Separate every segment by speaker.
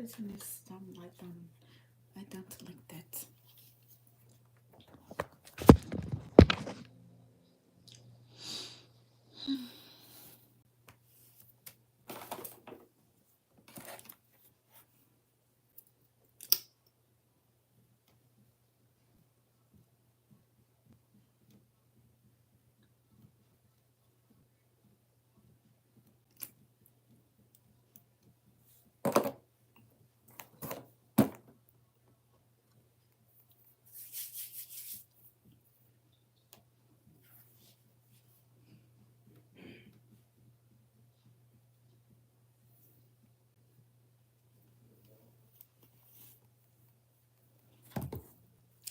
Speaker 1: to turn this light down. Light down to like that.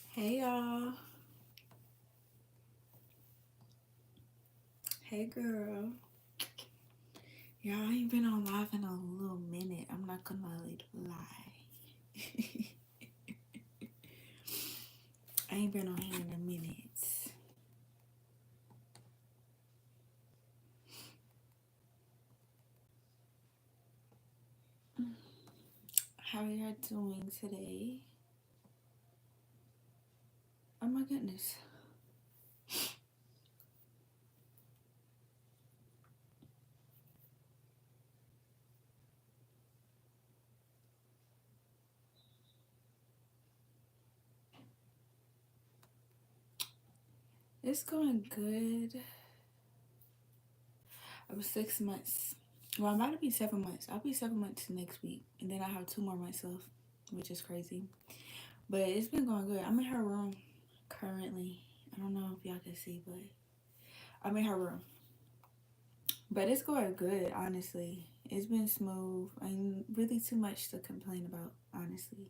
Speaker 1: Hey y'all. Hey girl. Yeah, I ain't been on live in a little minute. I'm not gonna lie. I ain't been on here in a minute. How are y'all doing today? Oh my goodness. It's going good. I was 6 months. Well, I'm about to be 7 months. I'll be 7 months next week. And then I have 2 more months left, which is crazy. But it's been going good. I'm in her room currently. I don't know if y'all can see, but I'm in her room. But it's going good, honestly. It's been smooth. Ain't really too much to complain about, honestly.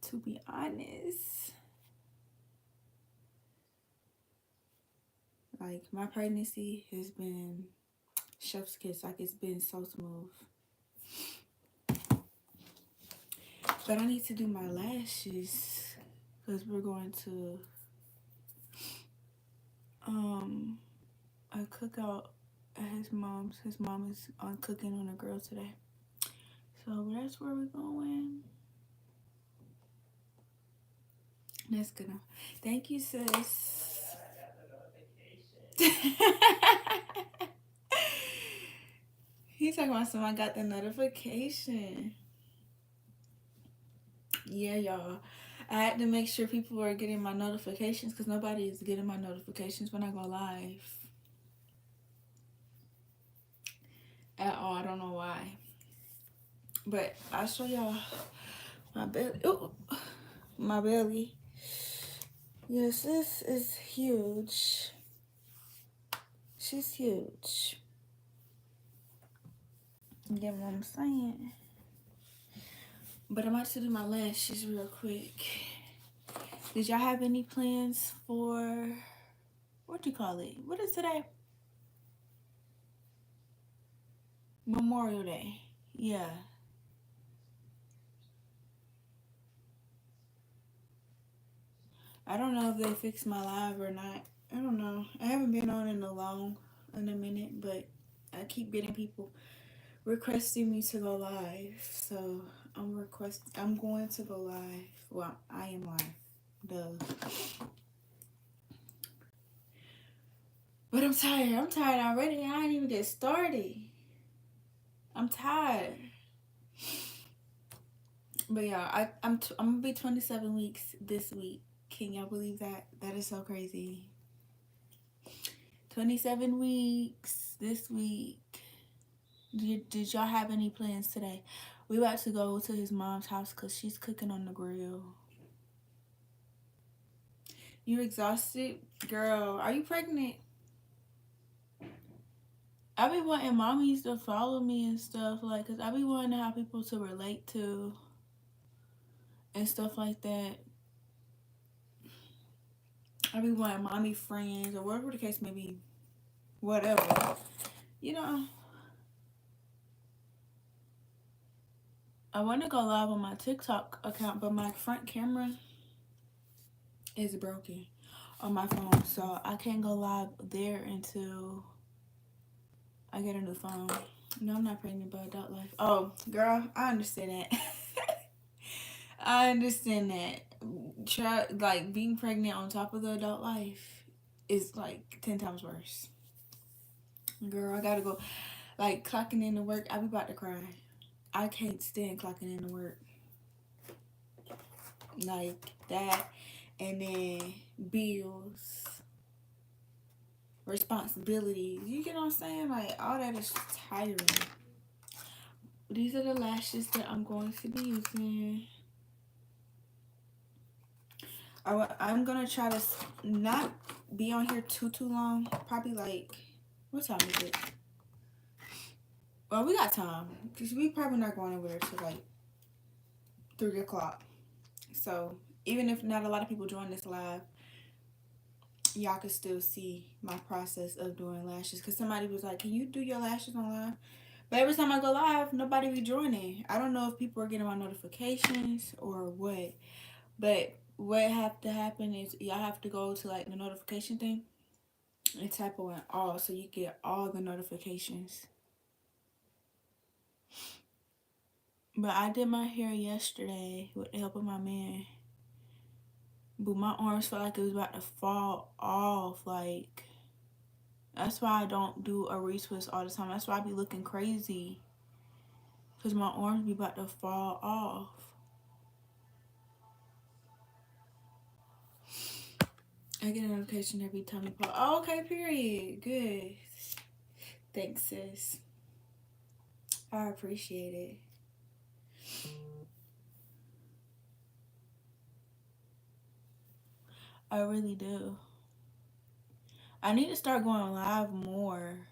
Speaker 1: To be honest. Like, my pregnancy has been chef's kiss. Like, it's been so smooth. But I need to do my lashes because we're going to a cookout at his mom's. His mom is on cooking on a grill today. So that's where we're going. That's good enough. Thank you, sis. He's talking about someone got the notification. Yeah, y'all. I had to make sure people were getting my notifications because nobody is getting my notifications when I go live. At all. I don't know why. But I'll show y'all my belly. Ooh, my belly. Yes, this is huge. She's huge. You get what I'm saying? But I'm about to do my lashes real quick. Did y'all have any plans for, what do you call it? What is today? Memorial Day. Yeah. I don't know if they fixed my live or not. I don't know. I haven't been on in a minute, but I keep getting people requesting me to go live. So I'm going to go live. Well, I am live. Duh. But I'm tired. I'm tired already. I didn't even get started. I'm tired. But yeah, I'm gonna be 27 weeks this week. Can y'all believe that? That is so crazy. 27 weeks this week. Did y'all have any plans today? We about to go to his mom's house because she's cooking on the grill. You exhausted? Girl, are you pregnant? I be wanting mommies to follow me and stuff, like, because I be wanting to have people to relate to and stuff like that. I be wanting mommy friends or whatever the case may be. Whatever. You know, I want to go live on my TikTok account, but my front camera is broken on my phone, so I can't go live there until I get a new phone. No, I'm not pregnant by adult life. Oh, girl, I understand that. I understand that. Like being pregnant on top of the adult life is like 10 times worse. Girl, I gotta go. Like clocking in to work, I be about to cry. I can't stand clocking in to work like that, and then bills, responsibilities. You get what I'm saying? Like all that is tiring. These are the lashes that I'm going to be using. I'm gonna try to not be on here too long. Probably like, what time is it? Well, we got time because we probably not going over there till like 3 o'clock. So even if not a lot of people join this live, y'all can still see my process of doing lashes. Because somebody was like, "Can you do your lashes on live?" But every time I go live, nobody be joining. I don't know if people are getting my notifications or what. But what have to happen is y'all have to go to like the notification thing and type on all so you get all the notifications. But I did my hair yesterday with the help of my man. But my arms felt like it was about to fall off. Like, that's why I don't do a retwist all the time. That's why I be looking crazy. Because my arms be about to fall off. I get a notification every time you post. Oh, okay, period. Good. Thanks, sis. I appreciate it. I really do. I need to start going live more.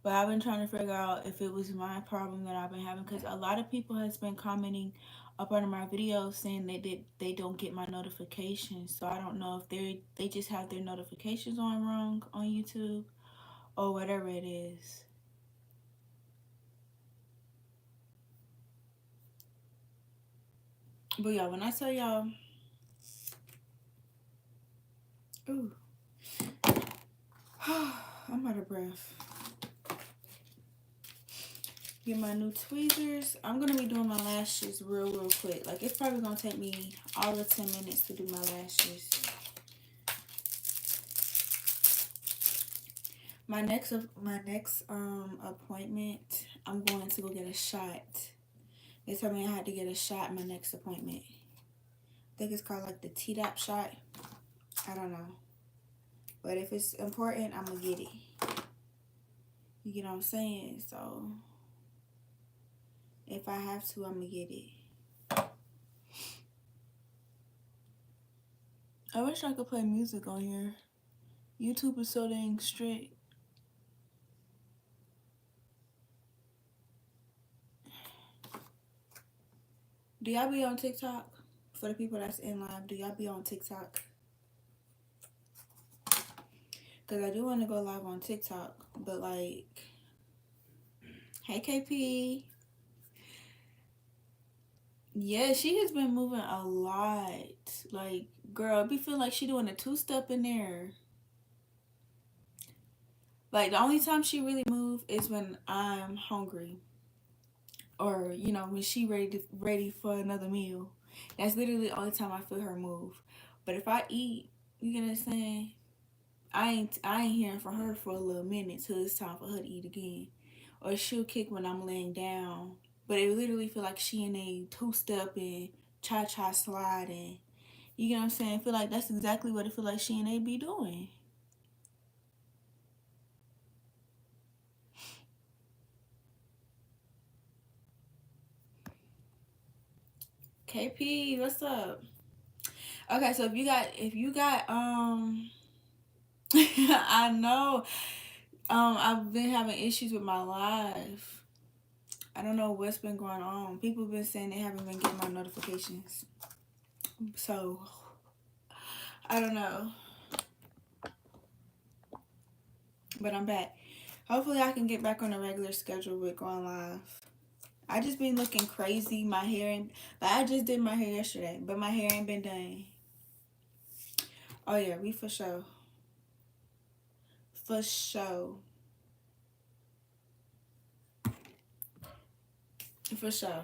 Speaker 1: But I've been trying to figure out if it was my problem that I've been having. Because a lot of people has been commenting up under my videos saying they don't get my notifications. So I don't know if they just have their notifications on wrong on YouTube or whatever it is. But yeah, when I tell y'all, ooh, I'm out of breath. Get my new tweezers. I'm gonna be doing my lashes real quick. Like it's probably gonna take me all of 10 minutes to do my lashes. My next appointment, I'm going to go get a shot. They told me I had to get a shot in my next appointment. I think it's called like the Tdap shot. I don't know. But if it's important, I'm going to get it. You get what I'm saying? So, if I have to, I'm going to get it. I wish I could play music on here. YouTube is so dang strict. Do y'all be on TikTok? For the people that's in live, do y'all be on TikTok? Because I do want to go live on TikTok. But like, hey KP. Yeah, she has been moving a lot. Like, girl, I be feeling like she doing a two-step in there. Like, the only time she really move is when I'm hungry. Or, you know, when she ready for another meal. That's literally the only time I feel her move. But if I eat, you get what I'm saying? I ain't hearing from her for a little minute till it's time for her to eat again. Or she'll kick when I'm laying down. But it literally feel like she in a two-step and cha-cha sliding. You get what I'm saying? I feel like that's exactly what it feel like she and they be doing. KP, what's up? Okay, so if you got I know I've been having issues with my live. I don't know what's been going on. People have been saying they haven't been getting my notifications. So I don't know. But I'm back. Hopefully I can get back on a regular schedule with going live. I just been looking crazy. My hair ain't like I just did my hair yesterday, but my hair ain't been done. Oh yeah, we for sure. For sure. For sure.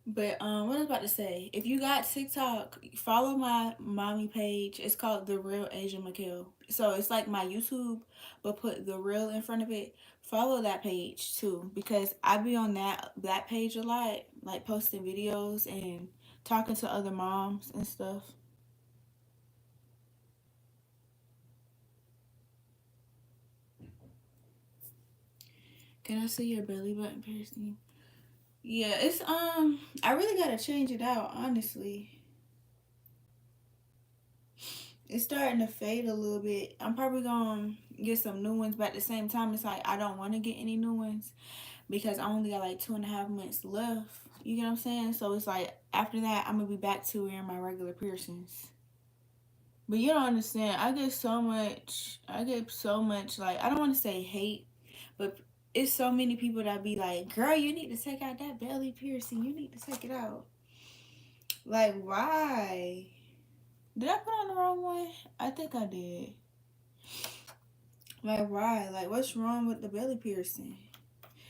Speaker 1: But what I was about to say, if you got TikTok, follow my mommy page. It's called The Real Asia McHale. So it's like my YouTube, but put The Real in front of it. Follow that page too, because I be on that page a lot, like posting videos and talking to other moms and stuff. Can I see your belly button piercing? Yeah, it's I really gotta change it out, honestly. It's starting to fade a little bit. I'm probably gonna get some new ones, but at the same time, it's like I don't want to get any new ones because I only got like 2.5 months left. You get what I'm saying? So it's like after that, I'm gonna be back to wearing my regular piercings. But you don't understand. I get so much, like, I don't want to say hate, but it's so many people that be like, girl, you need to take out that belly piercing. You need to take it out. Like, why? Did I put on the wrong one? I think I did. Like, why? Like, what's wrong with the belly piercing?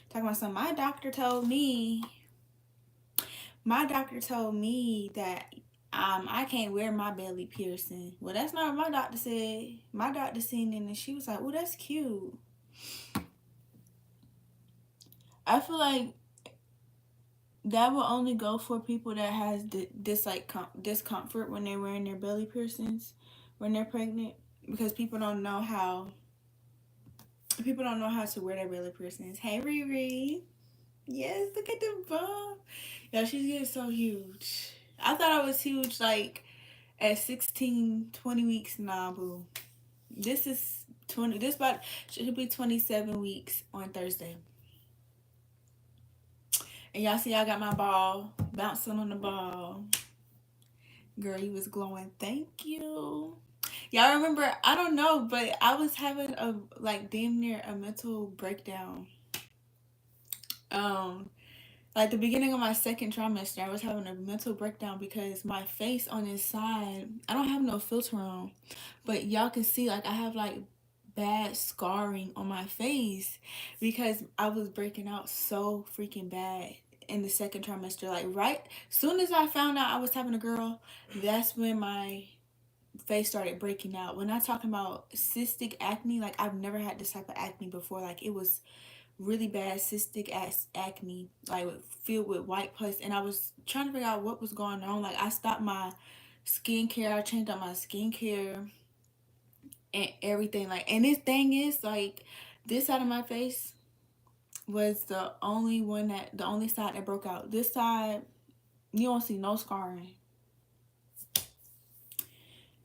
Speaker 1: Talking about something. My doctor told me that I can't wear my belly piercing. Well, that's not what my doctor said. My doctor seen it and she was like, "Oh, that's cute." I feel like that will only go for people that has discomfort when they're wearing their belly piercings when they're pregnant, because people don't know how to wear their belly piercings. Hey, Riri. Yes, look at the bump. Yeah, she's getting so huge. I thought I was huge like at 16, 20 weeks. Nah, boo. This is 20. This about should be 27 weeks on Thursday. And y'all see, I got my ball bouncing on the ball. Girl, you was glowing. Thank you. Y'all remember? I don't know, but I was having a like damn near a mental breakdown. Um, like the beginning of my second trimester, I was having a mental breakdown because my face on this side, I don't have no filter on, but y'all can see like I have like bad scarring on my face because I was breaking out so freaking bad in the second trimester. Like right soon as I found out I was having a girl, that's when my face started breaking out. When I talking about cystic acne, like I've never had this type of acne before. Like it was really bad cystic acne, like filled with white pus, and I was trying to figure out what was going on. Like I stopped my skincare, I changed up my skincare and everything. Like, and this thing is like this side of my face was the only side that broke out. This side, you don't see no scarring.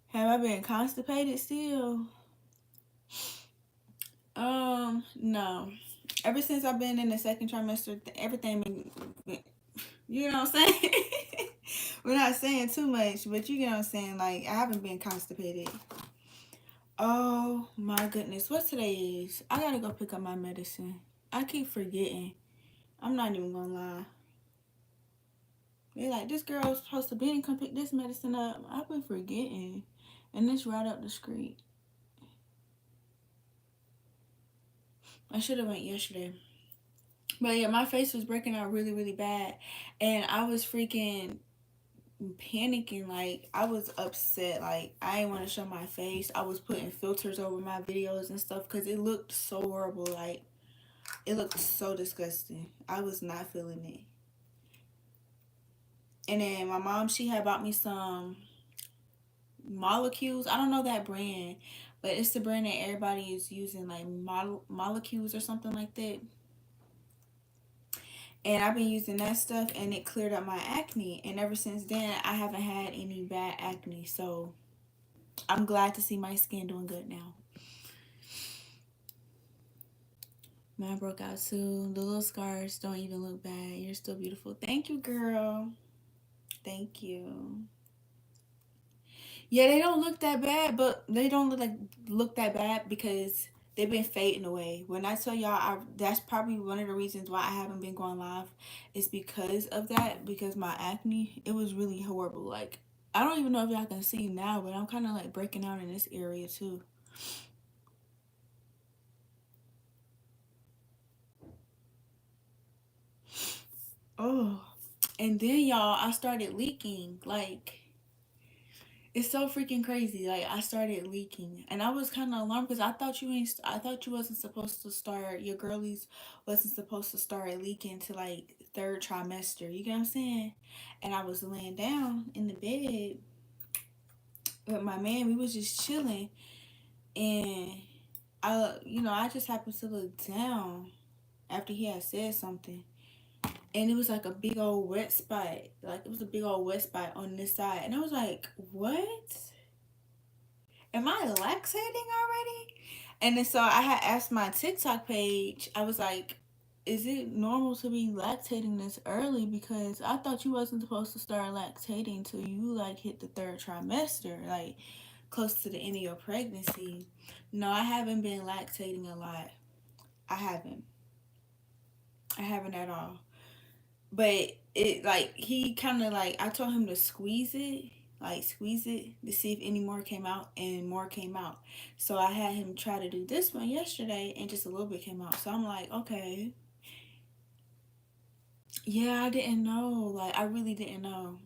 Speaker 1: Have I been constipated still? No. Ever since I've been in the second trimester, everything been, you know what I'm saying? We're not saying too much, but you get what I'm saying. Like, I haven't been constipated. Oh my goodness. What today is? I gotta go pick up my medicine. I keep forgetting. I'm not even gonna lie. They're like, this girl was supposed to be and come pick this medicine up. I've been forgetting. And it's right up the street. I should have went yesterday. But yeah, my face was breaking out really, really bad. And I was freaking panicking. Like I was upset. Like I didn't want to show my face. I was putting filters over my videos and stuff because it looked so horrible. Like it looked so disgusting. I was not feeling it. And then my mom, she had bought me some molecules. I don't know that brand, but it's the brand that everybody is using, like molecules or something like that. And I've been using that stuff and it cleared up my acne. And ever since then, I haven't had any bad acne. So I'm glad to see my skin doing good now. Mine broke out too. The little scars don't even look bad. You're still beautiful. Thank you, girl. Thank you. Yeah, they don't look that bad, but they don't look that bad because they've been fading away. When I tell y'all, that's probably one of the reasons why I haven't been going live. Is because of that. Because my acne, it was really horrible. Like I don't even know if y'all can see now, but I'm kind of like breaking out in this area too. And then y'all, I started leaking. Like, it's so freaking crazy. Like, I started leaking, and I was kind of alarmed because I thought you wasn't supposed to start. Your girlies wasn't supposed to start leaking to like third trimester. You get what I'm saying? And I was laying down in the bed with my man. We was just chilling, and I just happened to look down after he had said something, and it was like a big old wet spot. Like, it was a big old wet spot on this side, and I was like, "What? Am I lactating already?" And then so I had asked my TikTok page. I was like, "Is it normal to be lactating this early? Because I thought you wasn't supposed to start lactating till you like hit the third trimester, like close to the end of your pregnancy." No, I haven't been lactating a lot. I haven't. I haven't at all. But it like he kind of like I told him to squeeze it to see if any more came out, and more came out. So I had him try to do this one yesterday, and just a little bit came out. So I'm like, okay, yeah, I didn't know. Like, I really didn't know.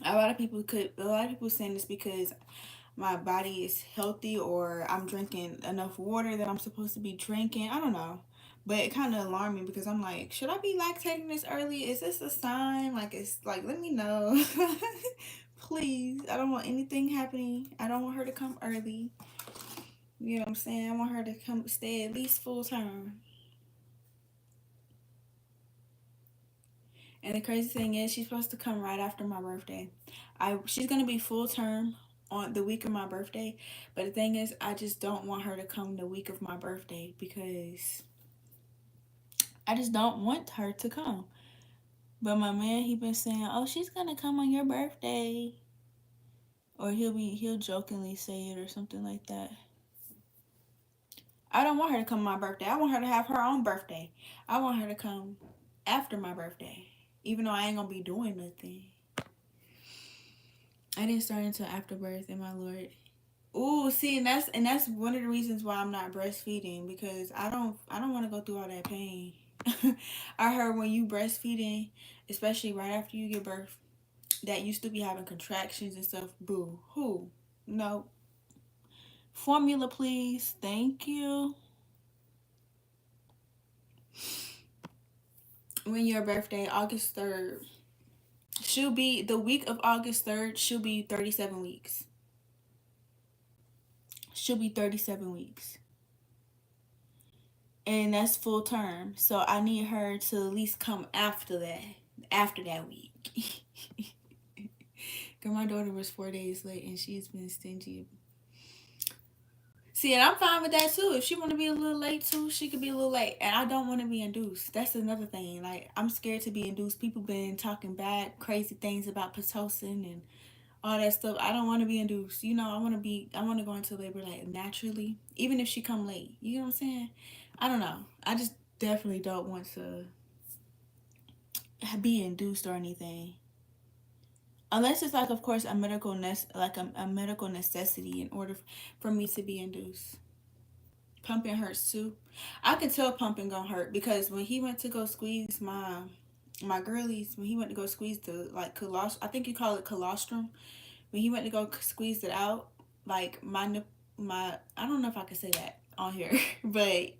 Speaker 1: A lot of people saying this because my body is healthy, or I'm drinking enough water that I'm supposed to be drinking. I don't know. But it kind of alarmed me because I'm like, should I be lactating this early? Is this a sign? Like, it's like, let me know. Please. I don't want anything happening. I don't want her to come early. You know what I'm saying? I want her to come stay at least full term. And the crazy thing is, she's supposed to come right after my birthday. She's gonna be full term on the week of my birthday, but the thing is, I just don't want her to come the week of my birthday because I just don't want her to come. But my man, he been saying, "Oh, she's gonna come on your birthday," or he'll jokingly say it or something like that. I don't want her to come on my birthday. I want her to have her own birthday. I want her to come after my birthday, even though I ain't gonna be doing nothing. I didn't start until after birth, and my lord. Ooh, see, and that's one of the reasons why I'm not breastfeeding, because I don't want to go through all that pain. I heard when you breastfeeding, especially right after you give birth, that you still be having contractions and stuff. Boo. Who? No. Formula, please. Thank you. When your birthday, August 3rd, she'll be the week of August 3rd, she'll be 37 weeks. She'll be 37 weeks. And that's full term. So I need her to at least come after that week. Girl, my daughter was 4 days late, and she's been stingy. See, and I'm fine with that too. If she want to be a little late too, she could be a little late. And I don't want to be induced. That's another thing. Like, I'm scared to be induced. People been talking bad, crazy things about pitocin and all that stuff. I don't want to be induced. I want to go into labor like naturally, even if she come late. You know what I'm saying? I don't know. I just definitely don't want to be induced or anything. Unless it's like, of course, a medical necessity in order for me to be induced. Pumping hurts too. I can tell pumping gonna hurt because when he went to go squeeze my girlies, when he went to go squeeze the like I think you call it colostrum. When he went to go squeeze it out, like my I don't know if I can say that on here, but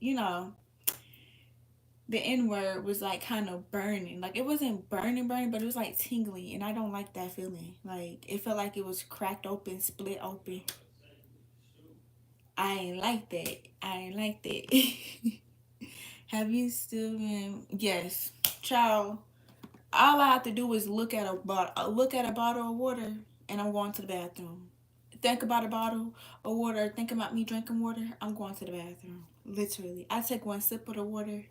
Speaker 1: the N word was like kind of burning. Like, it wasn't burning, but it was like tingling, and I don't like that feeling. Like, it felt like it was cracked open, split open. I ain't like that. I ain't like that. Have you still been? Yes, child. All I have to do is look at a bottle of water, and I'm going to the bathroom. Think about a bottle of water. Think about me drinking water. I'm going to the bathroom. Literally, I take one sip of the water,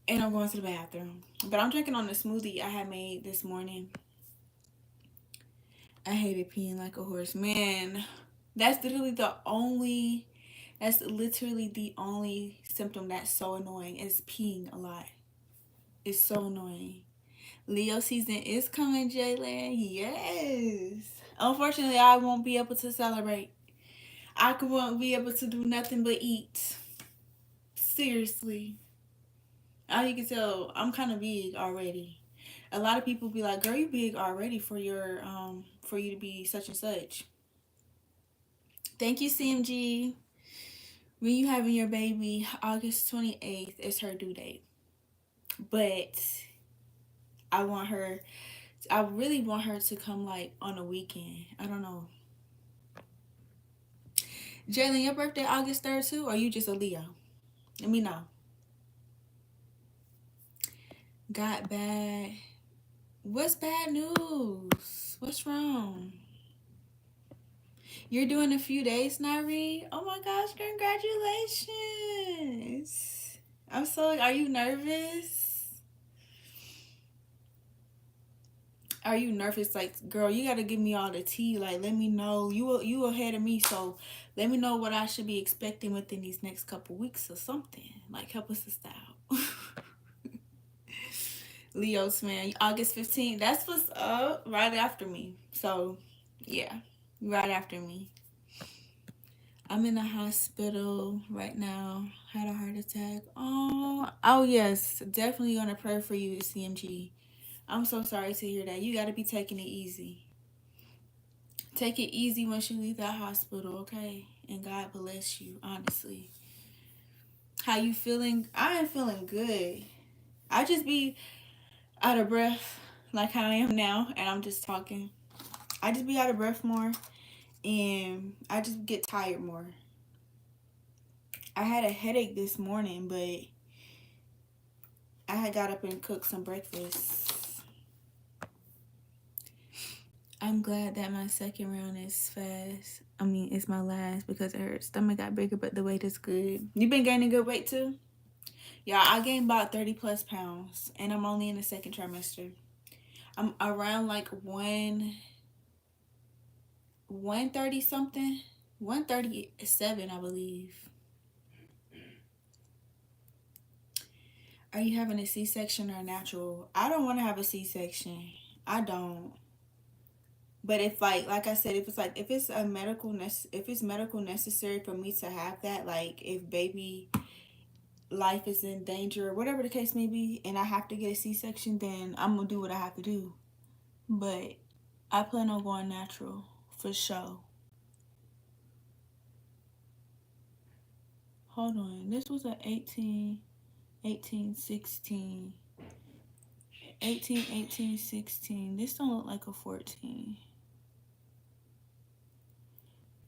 Speaker 1: and I'm going to the bathroom. But I'm drinking on the smoothie I had made this morning. I hated peeing like a horse, man. That's literally the only. That's literally the only symptom that's so annoying is peeing a lot. It's so annoying. Leo season is coming, Jaylen. Yes. Unfortunately, I won't be able to celebrate. Won't be able to do nothing but eat. Seriously. How you can tell, I'm kind of big already. A lot of people be like, "Girl, you big already for your for you to be such and such." Thank you, CMG. When you having your baby, August 28th is her due date. But I want her, I really want her to come like on a weekend. I don't know. Jalen, your birthday August 3rd too, or you just a Leo? Let me know. Got bad. What's bad news? What's wrong? You're doing a few days, Nari? Oh my gosh, congratulations. I'm so, are you nervous? Are you nervous? Like, girl, you gotta give me all the tea. Like, let me know. You ahead of me, so let me know what I should be expecting within these next couple weeks or something. Like, help us out. Leo's man, August 15th. That's what's up. Right after me. So, yeah, right after me. I'm in the hospital right now. Had a heart attack. Oh yes, definitely gonna pray for you, CMG. I'm so sorry to hear that. You gotta be taking it easy. Take it easy once you leave that hospital, okay? And God bless you, honestly. How you feeling? I am feeling good. I just be out of breath like how I am now, and I'm just talking. I just be out of breath more, and I just get tired more. I had a headache this morning, but I had got up and cooked some breakfast. I'm glad that my second round is fast. I mean, it's my last because her stomach got bigger, but the weight is good. You been gaining good weight too? Yeah, I gained about 30 plus pounds, and I'm only in the second trimester. I'm around like 130 something, 137, I believe. Are you having a C-section or natural? I don't want to have a C-section. I don't. But if like I said, if it's if it's medical necessary for me to have that, like if baby life is in danger or whatever the case may be, and I have to get a C-section, then I'm gonna do what I have to do. But I plan on going natural for sure. Hold on, this was a 18, 18, 16. 18, 18, 16. This don't look like a 14.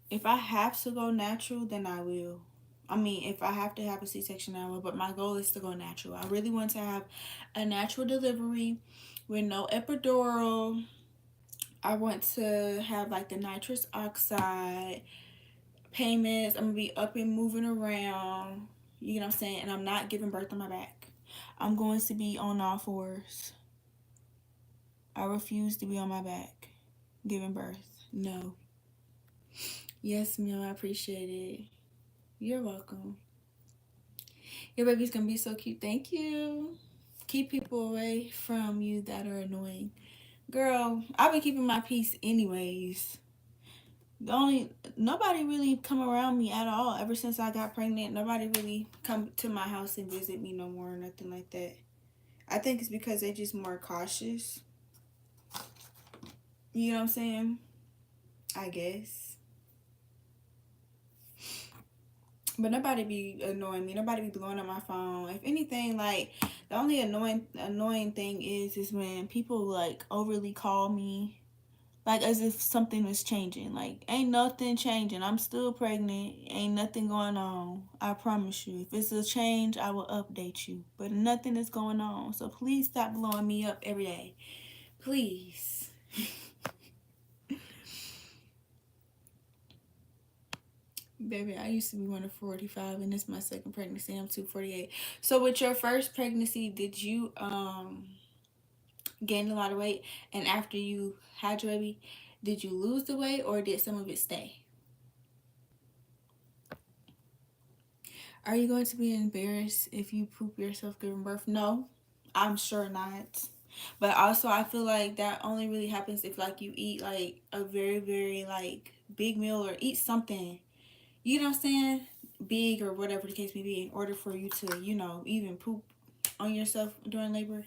Speaker 1: If I have to go natural, then I will. I mean, if I have to have a C-section, I will. But my goal is to go natural. I really want to have a natural delivery with no epidural. I want to have like the nitrous oxide payments. I'm going to be up and moving around. You know what I'm saying? And I'm not giving birth on my back. I'm going to be on all fours. I refuse to be on my back giving birth. No. Yes, ma'am. I appreciate it. You're welcome. Your baby's gonna be so cute. Thank you. Keep people away from you that are annoying. Girl, I've been keeping my peace anyways. Nobody really come around me at all ever since I got pregnant. Nobody really come to my house and visit me no more or nothing like that. I think it's because they're just more cautious. You know what I'm saying? I guess. But nobody be annoying me. Nobody be blowing up my phone. If anything, like the only annoying thing is when people like overly call me, like as if something was changing. Like ain't nothing changing. I'm still pregnant. Ain't nothing going on. I promise you. If it's a change, I will update you. But nothing is going on. So please stop blowing me up every day. Please. Baby, I used to be 145 and this is my second pregnancy. I'm 248. So with your first pregnancy, did you gain a lot of weight? And after you had your baby, did you lose the weight or did some of it stay? Are you going to be embarrassed if you poop yourself giving birth? No, I'm sure not. But also I feel like that only really happens if like you eat like a very, very like big meal or eat something, you know what I'm saying, big or whatever the case may be, in order for you to, you know, even poop on yourself during labor.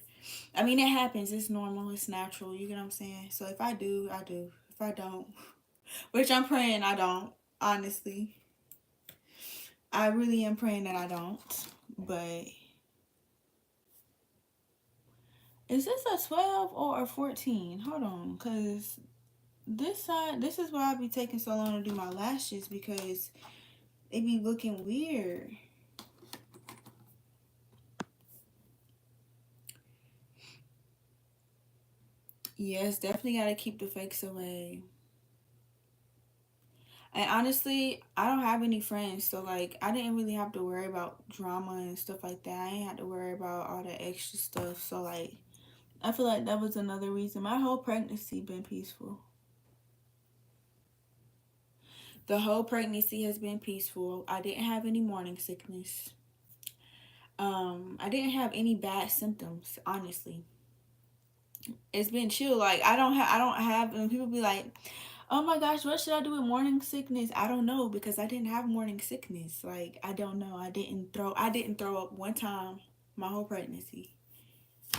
Speaker 1: I mean, it happens. It's normal. It's natural. You get what I'm saying? So if I do, I do. If I don't, which I'm praying I don't, honestly. I really am praying that I don't. But is this a 12 or a 14? Hold on, because this side, this is why I be taking so long to do my lashes, because they be looking weird. Yes, definitely got to keep the fakes away. And honestly, I don't have any friends, so like I didn't really have to worry about drama and stuff like that. I ain't had to worry about all that extra stuff. So like I feel like that was another reason. My whole pregnancy been peaceful. The whole pregnancy has been peaceful. I didn't have any morning sickness. I didn't have any bad symptoms, honestly. It's been chill. Like I don't have and people be like, "Oh my gosh, what should I do with morning sickness?" I don't know because I didn't have morning sickness. Like I don't know. I didn't throw up one time my whole pregnancy.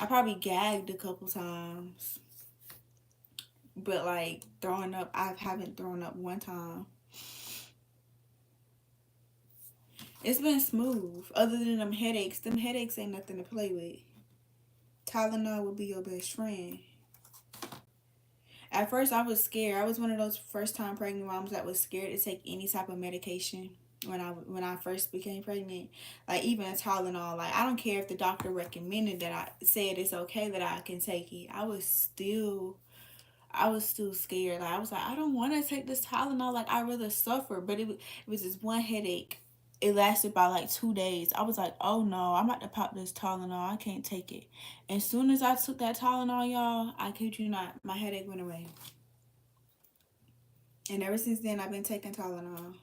Speaker 1: I probably gagged a couple times. But like throwing up, I haven't thrown up one time. It's been smooth. Other than them headaches ain't nothing to play with. Tylenol would be your best friend. At first, I was scared. I was one of those first time pregnant moms that was scared to take any type of medication when I first became pregnant. Like even a Tylenol. Like I don't care if the doctor recommended that I said it's okay that I can take it. I was still scared. Like I was like, I don't want to take this Tylenol. Like I rather suffer. But it was this one headache. It lasted about like 2 days. I was like, oh no, I'm about to pop this Tylenol. I can't take it. As soon as I took that Tylenol, y'all, I kid you not, my headache went away. And ever since then, I've been taking Tylenol.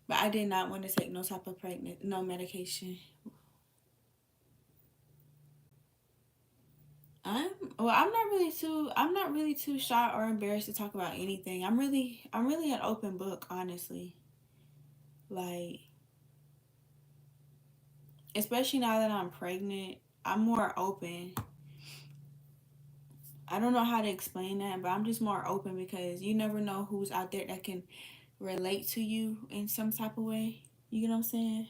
Speaker 1: But I did not want to take no type of no medication. I'm I'm not really too shy or embarrassed to talk about anything. I'm really an open book, honestly. Like especially now that I'm pregnant, I'm more open. I don't know how to explain that, but I'm just more open because you never know who's out there that can relate to you in some type of way. You get what I'm saying?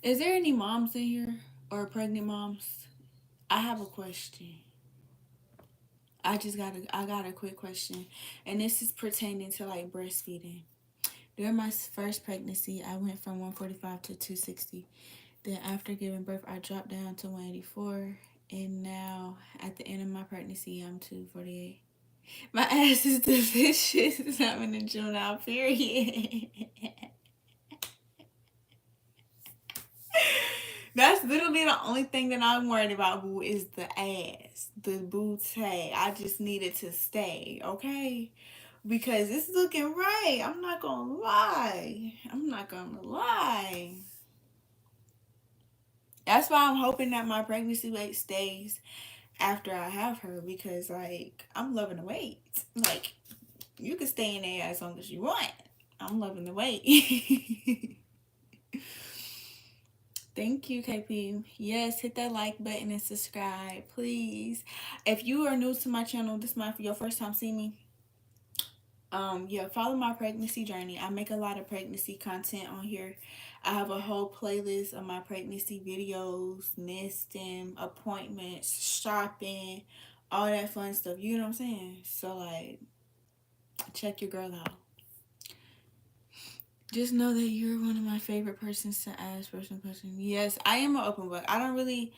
Speaker 1: Is there any moms in here or pregnant moms? I have a question. I got a quick question, and this is pertaining to like breastfeeding. During my first pregnancy, I went from 145 to 260. Then after giving birth, I dropped down to 184, and now at the end of my pregnancy, I'm 248. My ass is delicious. I'm in the gym now. Period. That's literally the only thing that I'm worried about, boo, is the ass, the booty. I just need it to stay, okay? Because it's looking right. I'm not gonna lie. I'm not gonna lie. That's why I'm hoping that my pregnancy weight stays after I have her because, like, I'm loving the weight. Like, you can stay in there as long as you want. I'm loving the weight. Thank you, KP. Yes, hit that like button and subscribe, please. If you are new to my channel, this might be your first time seeing me. Yeah, follow my pregnancy journey. I make a lot of pregnancy content on here. I have a whole playlist of my pregnancy videos, nesting, appointments, shopping, all that fun stuff. You know what I'm saying? So like, check your girl out. Just know that you're one of my favorite persons to ask personal questions. Yes, I am an open book. I don't really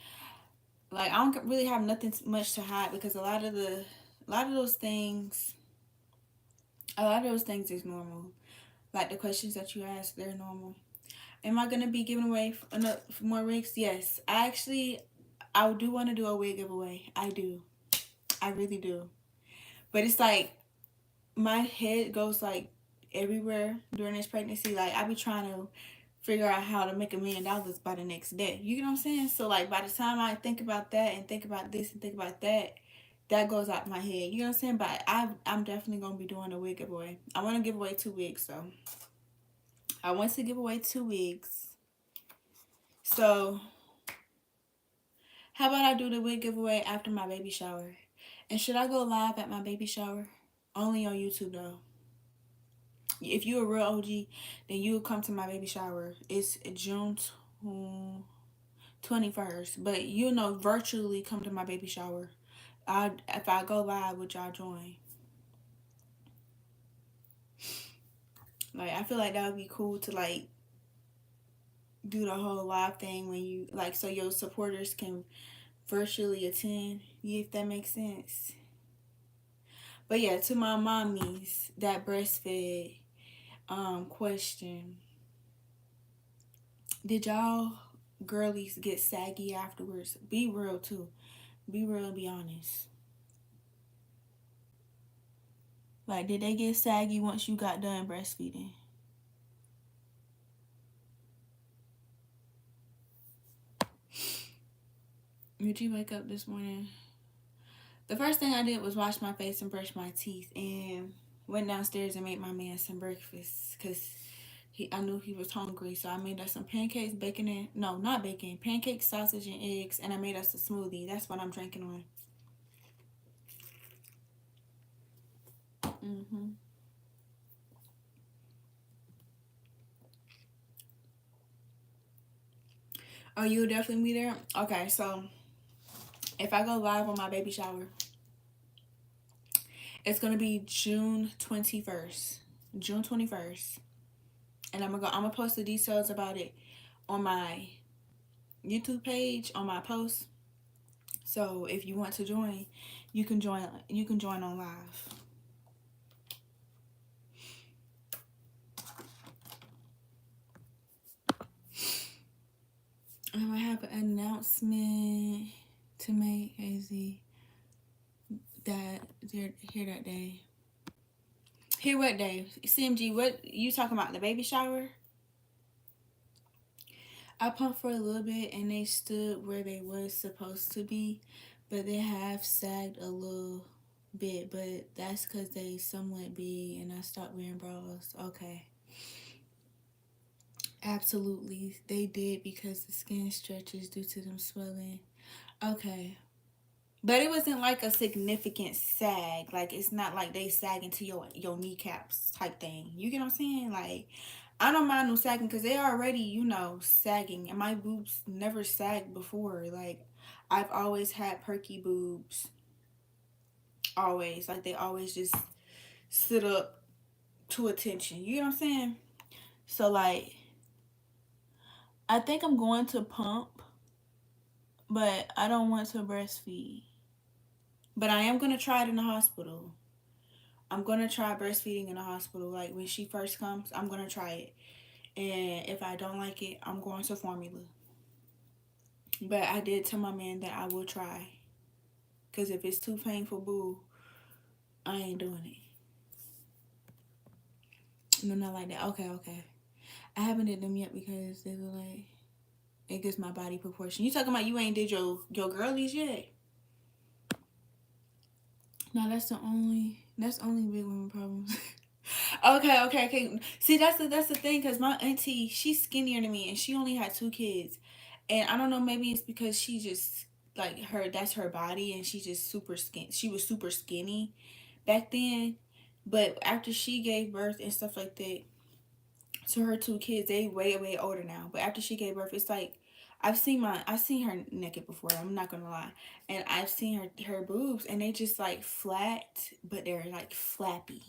Speaker 1: have nothing much to hide because a lot of those things a lot of those things is normal. Like the questions that you ask, they're normal. Am I gonna be giving away more wigs? Yes, I do want to do a wig giveaway. I do, I really do. But it's like my head goes like everywhere during this pregnancy. Like I be trying to figure out how to make $1 million by the next day. You know what I'm saying? So like by the time I think about that and think about this and think about that, that goes out my head. You know what I'm saying? But I'm definitely gonna be doing a wig giveaway. I want to give away 2 wigs, so I want to give away 2 wigs. So how about I do the wig giveaway after my baby shower? And should I go live at my baby shower? Only on YouTube though. If you're a real OG, then you'll come to my baby shower. It's June 21st. But you know, virtually come to my baby shower. If I go live, would y'all join? Like, I feel like that would be cool to like do the whole live thing when you like, so your supporters can virtually attend. If that makes sense. But yeah, to my mommies that breastfed, question: did y'all girlies get saggy afterwards? Be real too. Be real and be honest. Like, did they get saggy once you got done breastfeeding? Did you wake up this morning? The first thing I did was wash my face and brush my teeth, and went downstairs and made my man some breakfast because I knew he was hungry. So I made us some pancakes, bacon, and no, not bacon, pancakes, sausage, and eggs, and I made us a smoothie. That's what I'm drinking on. Mhm. Oh, you'll definitely be there. Okay, so if I go live on my baby shower, it's gonna be June 21st. June 21st. And I'm gonna post the details about it on my YouTube page on my post. So if you want to join, you can join on live. I have an announcement to make, AZ, that they're here that day. Here what day? CMG, what you talking about? The baby shower? I pumped for a little bit and they stood where they was supposed to be, but they have sagged a little bit, but that's because they somewhat big and I stopped wearing bras. Okay. Absolutely. They did because the skin stretches due to them swelling. Okay. But it wasn't like a significant sag. Like, it's not like they sag into your kneecaps type thing. You get what I'm saying? Like, I don't mind them sagging because they already, sagging. And my boobs never sagged before. Like, I've always had perky boobs. Always. Like, they always just sit up to attention. You know what I'm saying? So, like, I think I'm going to pump, but I don't want to breastfeed. But I am going to try it in the hospital. I'm going to try breastfeeding in the hospital. Like, when she first comes, I'm going to try it. And if I don't like it, I'm going to formula. But I did tell my man that I will try. Because if it's too painful, boo, I ain't doing it. No, not like that. Okay. I haven't did them yet because they look like it gives my body proportion. You talking about you ain't did your girlies yet? No, that's only big woman problems. Okay. See, that's the thing, because my auntie, she's skinnier than me and she only had 2 kids. And I don't know, maybe it's because she just like that's her body and she just she was super skinny back then. But after she gave birth and stuff like that to her 2 kids, they way older now. But after she gave birth, it's like I've seen her naked before, I'm not gonna lie. And I've seen her boobs and they just like flat, but they're like flappy.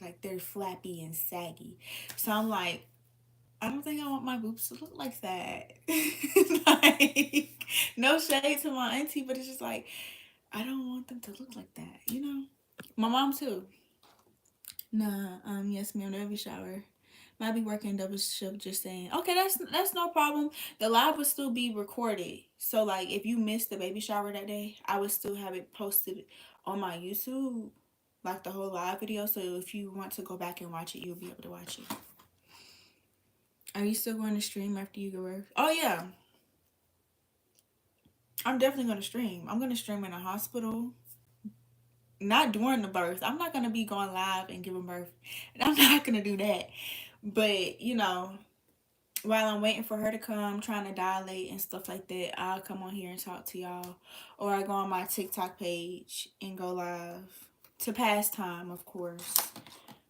Speaker 1: Like they're flappy and saggy. So I'm like, I don't think I want my boobs to look like that. Like, no shade to my auntie, but it's just like I don't want them to look like that. My mom too. Nah, yes, ma'am, every shower. Might be working double shift, just saying. Okay, that's no problem. The live would still be recorded. So like if you missed the baby shower that day, I would still have it posted on my YouTube, like the whole live video. So if you want to go back and watch it, you'll be able to watch it. Are you still going to stream after you give birth? Oh yeah. I'm definitely gonna stream. I'm gonna stream in a hospital. Not during the birth. I'm not gonna be going live and giving birth. And I'm not gonna do that. But while I'm waiting for her to come, trying to dilate and stuff like that, I'll come on here and talk to y'all. Or I go on my TikTok page and go live to pass time, of course.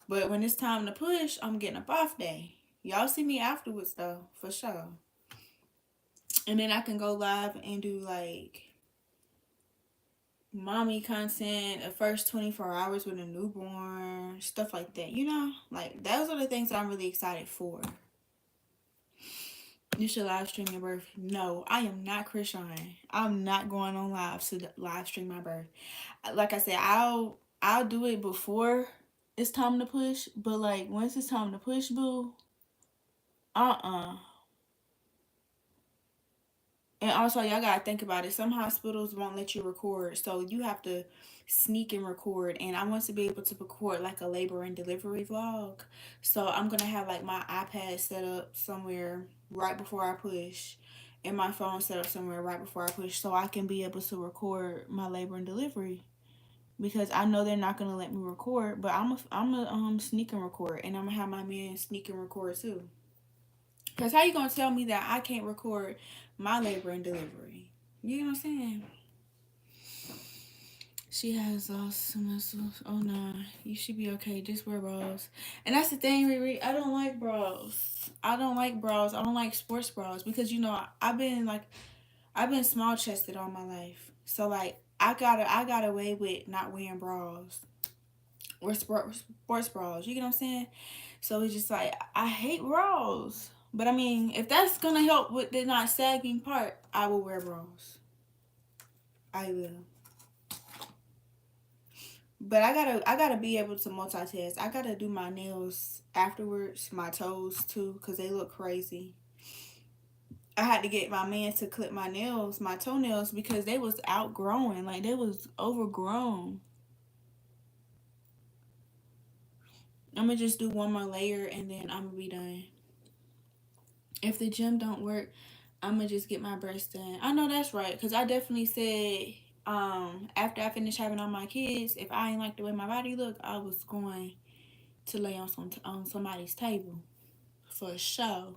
Speaker 1: But when it's time to push, I'm getting a off day. Y'all see me afterwards though, for sure. And then I can go live and do like mommy content, the first 24 hours with a newborn, stuff like that. Like those are the things that I'm really excited for. You should live stream your birth. No, I am not Christian. I'm not going on live to live stream my birth. Like I said, I'll do it before it's time to push. But like once it's time to push, boo, And also, y'all gotta think about it. Some hospitals won't let you record, so you have to sneak and record. And I want to be able to record like a labor and delivery vlog. So I'm gonna have like my iPad set up somewhere right before I push, and my phone set up somewhere right before I push, so I can be able to record my labor and delivery. Because I know they're not gonna let me record, but I'm a sneak and record, and I'm gonna have my man sneak and record too. Cause how you gonna tell me that I can't record my labor and delivery? You know what I'm saying? She has lost some muscles. Oh nah, you should be okay. Just wear bras. And that's the thing, Riri. I don't like bras. I don't like bras. I don't like sports bras because I've been small chested all my life. So like I got away with not wearing bras or sports bras. You get what I'm saying? So it's just like I hate bras. But I mean, if that's gonna help with the not sagging part, I will wear bras. I will. But I gotta be able to multitask. I gotta do my nails afterwards, my toes too, cause they look crazy. I had to get my man to clip my nails, my toenails, because they was outgrowing, like they was overgrown. I'm gonna just do one more layer and then I'm gonna be done. If the gym don't work, I'm gonna just get my breasts done. I know that's right, cause I definitely said after I finished having all my kids, if I ain't like the way my body look, I was going to lay on somebody's table for sure.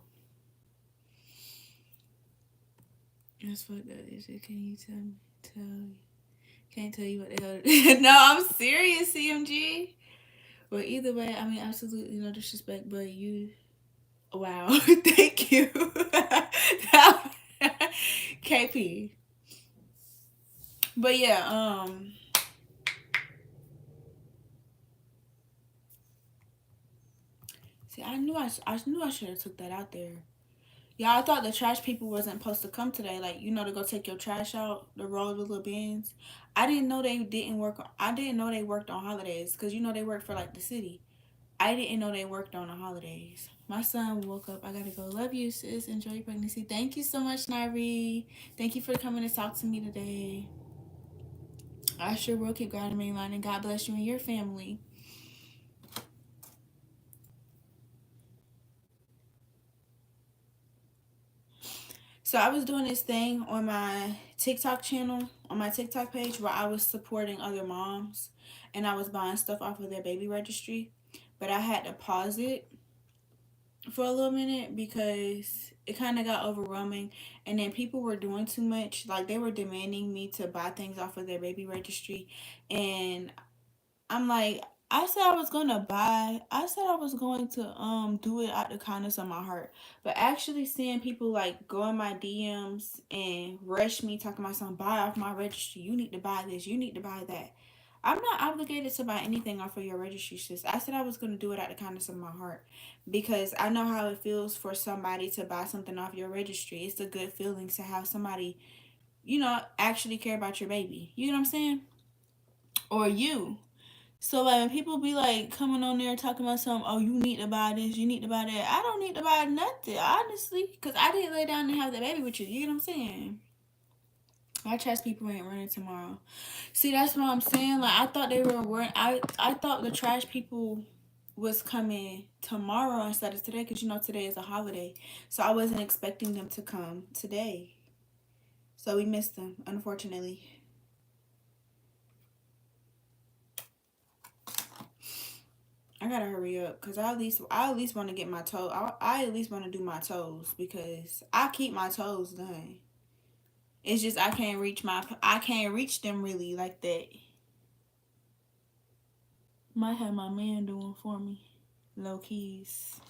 Speaker 1: That's what that is. Can you tell you? Can't tell you what the hell. No, I'm serious, CMG. But either way, I mean, absolutely no disrespect, but you. Wow, thank you, KP. But yeah, see, I knew I should have took that out there. Yeah, I thought the trash people wasn't supposed to come today. Like, to go take your trash out, the roll the little bins. I didn't know they didn't work. I didn't know they worked on holidays because they work for like the city. I didn't know they worked on the holidays. My son woke up. I gotta go. Love you, sis. Enjoy your pregnancy. Thank you so much, Nari. Thank you for coming to talk to me today. I sure will keep God in line, and God bless you and your family. So I was doing this thing on my TikTok channel, on my TikTok page, where I was supporting other moms and I was buying stuff off of their baby registry. But I had to pause it for a little minute because it kind of got overwhelming, and then people were doing too much. Like they were demanding me to buy things off of their baby registry, and I'm like, I said I was going to do it out the kindness of my heart. But actually seeing people like go in my DMs and rush me talking about something, buy off my registry, you need to buy this, you need to buy that. I'm not obligated to buy anything off of your registry, sis. I said I was going to do it out the kindness of my heart because I know how it feels for somebody to buy something off your registry. It's a good feeling to have somebody, actually care about your baby. You know what I'm saying? Or you. So like when people be like coming on there talking about something, oh you need to buy this, you need to buy that. I don't need to buy nothing, honestly, because I didn't lay down and have that baby with you. You know what I'm saying? My trash people ain't running tomorrow. See, that's what I'm saying. Like I thought they were running. I thought the trash people was coming tomorrow instead of today, because today is a holiday, so I wasn't expecting them to come today. So we missed them, unfortunately. I gotta hurry up because I at least want to get my toe. I at least want to do my toes because I keep my toes done. It's just I can't reach them really like that. Might have my man doing for me, low keys.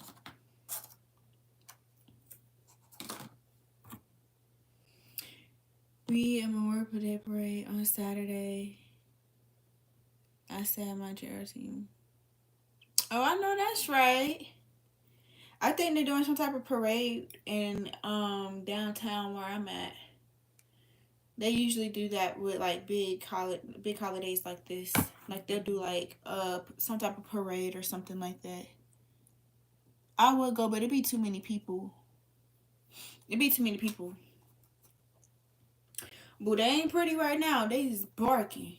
Speaker 1: We at Memorial Day Parade on Saturday. I said my jersey. Oh, I know that's right. I think they're doing some type of parade in downtown where I'm at. They usually do that with like big holidays like this. Like they'll do like some type of parade or something like that. I would go, but it'd be too many people. It'd be too many people. But they ain't pretty right now. They is barking.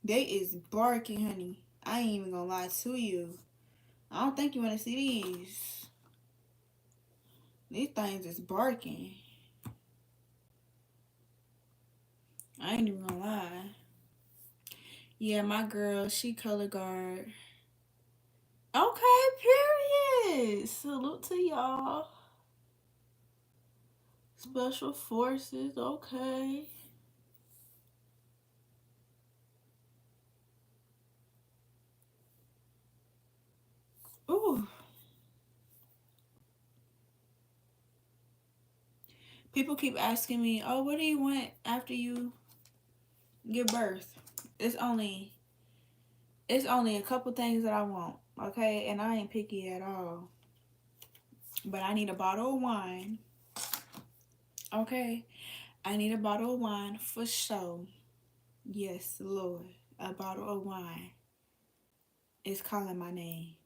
Speaker 1: They is barking, honey. I ain't even gonna lie to you. I don't think you wanna see these. These things is barking. I ain't even gonna lie. Yeah, my girl, she color guard. Okay, period. Salute to y'all. Special forces, okay. Ooh. People keep asking me, oh, what do you want after you give birth? It's only a couple things that I want, okay? And I ain't picky at all. But I need a bottle of wine. Okay? I need a bottle of wine for sure. Yes, Lord. A bottle of wine is calling my name.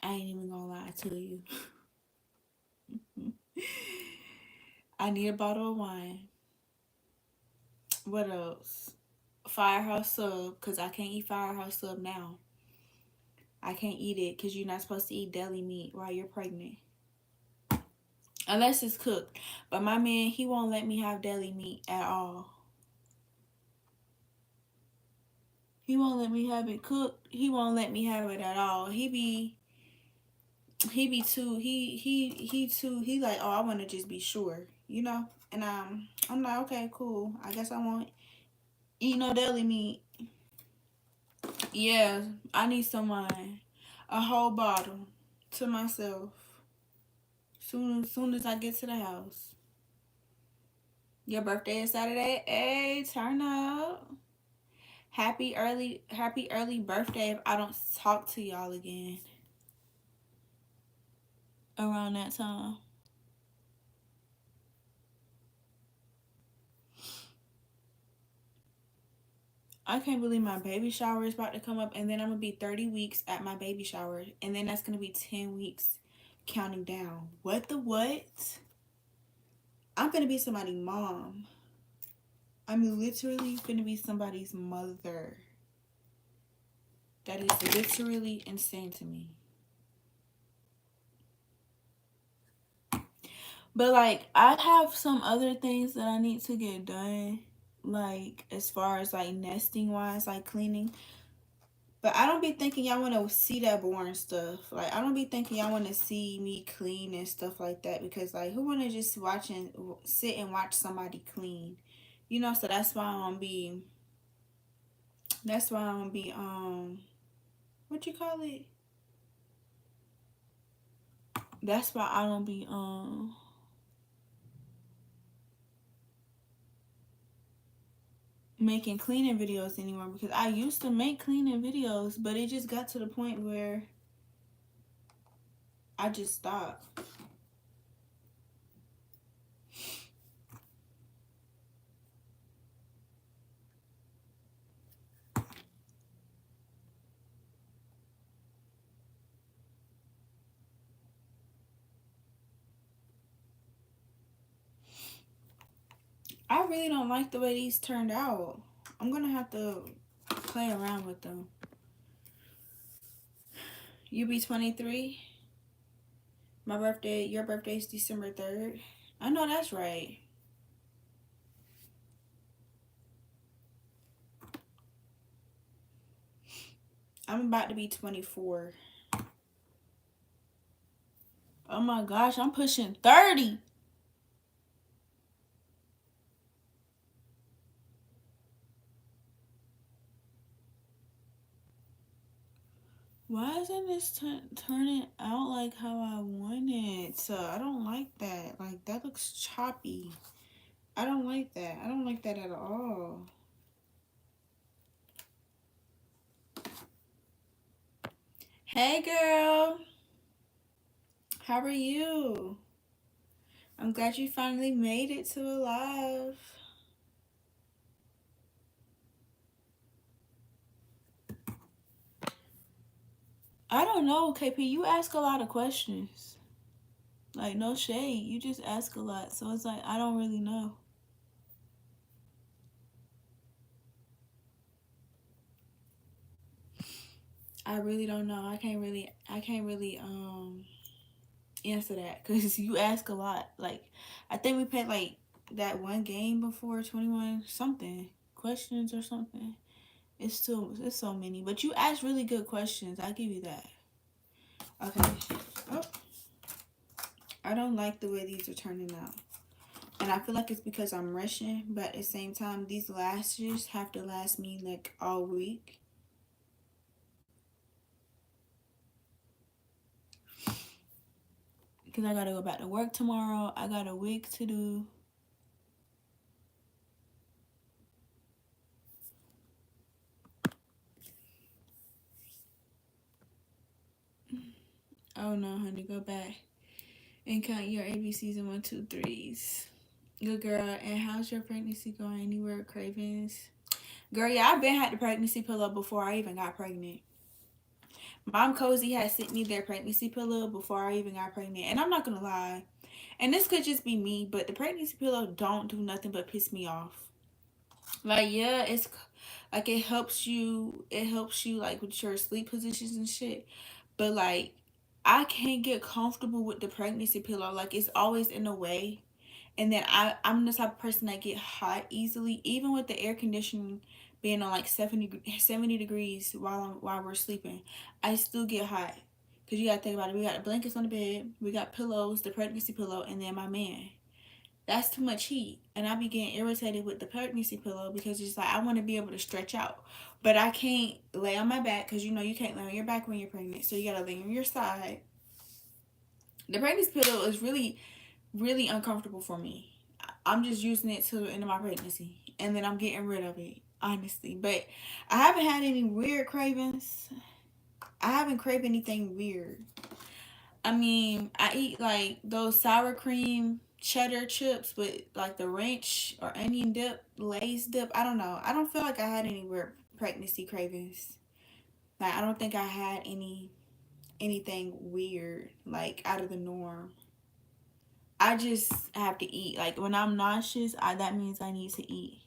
Speaker 1: I ain't even gonna lie to you. I need a bottle of wine. What else? Firehouse sub, because I can't eat Firehouse sub now. I can't eat it because you're not supposed to eat deli meat while you're pregnant. Unless it's cooked. But my man, he won't let me have deli meat at all. He won't let me have it cooked. He won't let me have it at all. He like, oh, I want to just be sure, you know? And I'm like, okay, cool. I guess I won't eat no deli meat. Yeah, I need some wine. A whole bottle to myself. Soon as I get to the house. Your birthday is Saturday. Hey, turn up. Happy early birthday if I don't talk to y'all again around that time. I can't believe my baby shower is about to come up, and then I'm gonna be 30 weeks at my baby shower, and then that's gonna be 10 weeks counting down. What the what? I'm gonna be somebody's mom. I'm literally gonna be somebody's mother. That is literally insane to me. But like, I have some other things that I need to get done, like as far as like nesting wise, like cleaning. But I don't be thinking y'all want to see that boring stuff. Like, I don't be thinking y'all want to see me clean and stuff like that, because like, who want to just sit and watch somebody clean, you know? So that's why I'm gonna be what you call it? That's why I don't be making cleaning videos anymore, because I used to make cleaning videos, but it just got to the point where I just stopped. I really don't like the way these turned out. I'm gonna have to play around with them. You be 23. Your birthday is December 3rd. I know that's right. I'm about to be 24. Oh my gosh, I'm pushing 30. Why isn't this turning out like how I want it? So I don't like that. Like, that looks choppy. I don't like that. I don't like that at all. Hey, girl. How are you? I'm glad you finally made it to a live. I don't know, KP. You ask a lot of questions. Like, no shade. You just ask a lot. So it's like, I don't really know. I really don't know. I can't really answer that because you ask a lot. Like, I think we played like that one game before, 21 something questions or something. It's so many, but you ask really good questions. I give you that. Okay. Oh, I don't like the way these are turning out. And I feel like it's because I'm rushing, but at the same time, these lashes have to last me like all week. Because I gotta go back to work tomorrow. I got a wig to do. Oh no, honey, go back and count your ABCs and 1, 2, 3s. Good girl. And how's your pregnancy going? Anywhere cravings? Girl, yeah, I've been had the pregnancy pillow before I even got pregnant. Mom Cozy had sent me their pregnancy pillow before I even got pregnant. And I'm not gonna lie. And this could just be me, but the pregnancy pillow don't do nothing but piss me off. Like, yeah, it's like it helps you like with your sleep positions and shit. But like I can't get comfortable with the pregnancy pillow. Like, it's always in the way. And then I'm the type of person that get hot easily, even with the air conditioning being on like 70 degrees while we're sleeping. I still get hot. Cause you gotta think about it. We got the blankets on the bed, we got pillows, the pregnancy pillow, and then my man. That's too much heat. And I be getting irritated with the pregnancy pillow because it's like I want to be able to stretch out. But I can't lay on my back because you can't lay on your back when you're pregnant. So you gotta lay on your side. The pregnancy pillow is really, really uncomfortable for me. I'm just using it till the end of my pregnancy. And then I'm getting rid of it, honestly. But I haven't had any weird cravings. I haven't craved anything weird. I mean, I eat like those sour cream cheddar chips with like the ranch or onion dip, Lay's dip. I don't know. I don't feel like I had any weird pregnancy cravings. Like, I don't think I had anything weird, like out of the norm. I just have to eat. Like, when I'm nauseous, that means I need to eat.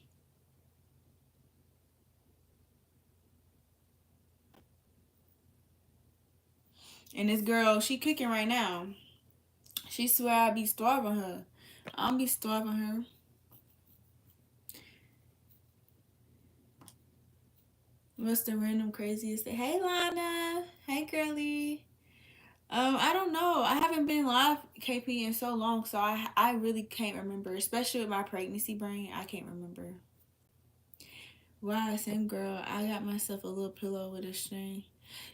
Speaker 1: And this girl, she cooking right now. She swear I be starving her. I don't be starving her. What's the random craziest thing? Hey, Lana. Hey, girly. I don't know. I haven't been live KP in so long, so I really can't remember. Especially with my pregnancy brain, I can't remember. Wow, same girl. I got myself a little pillow with a string.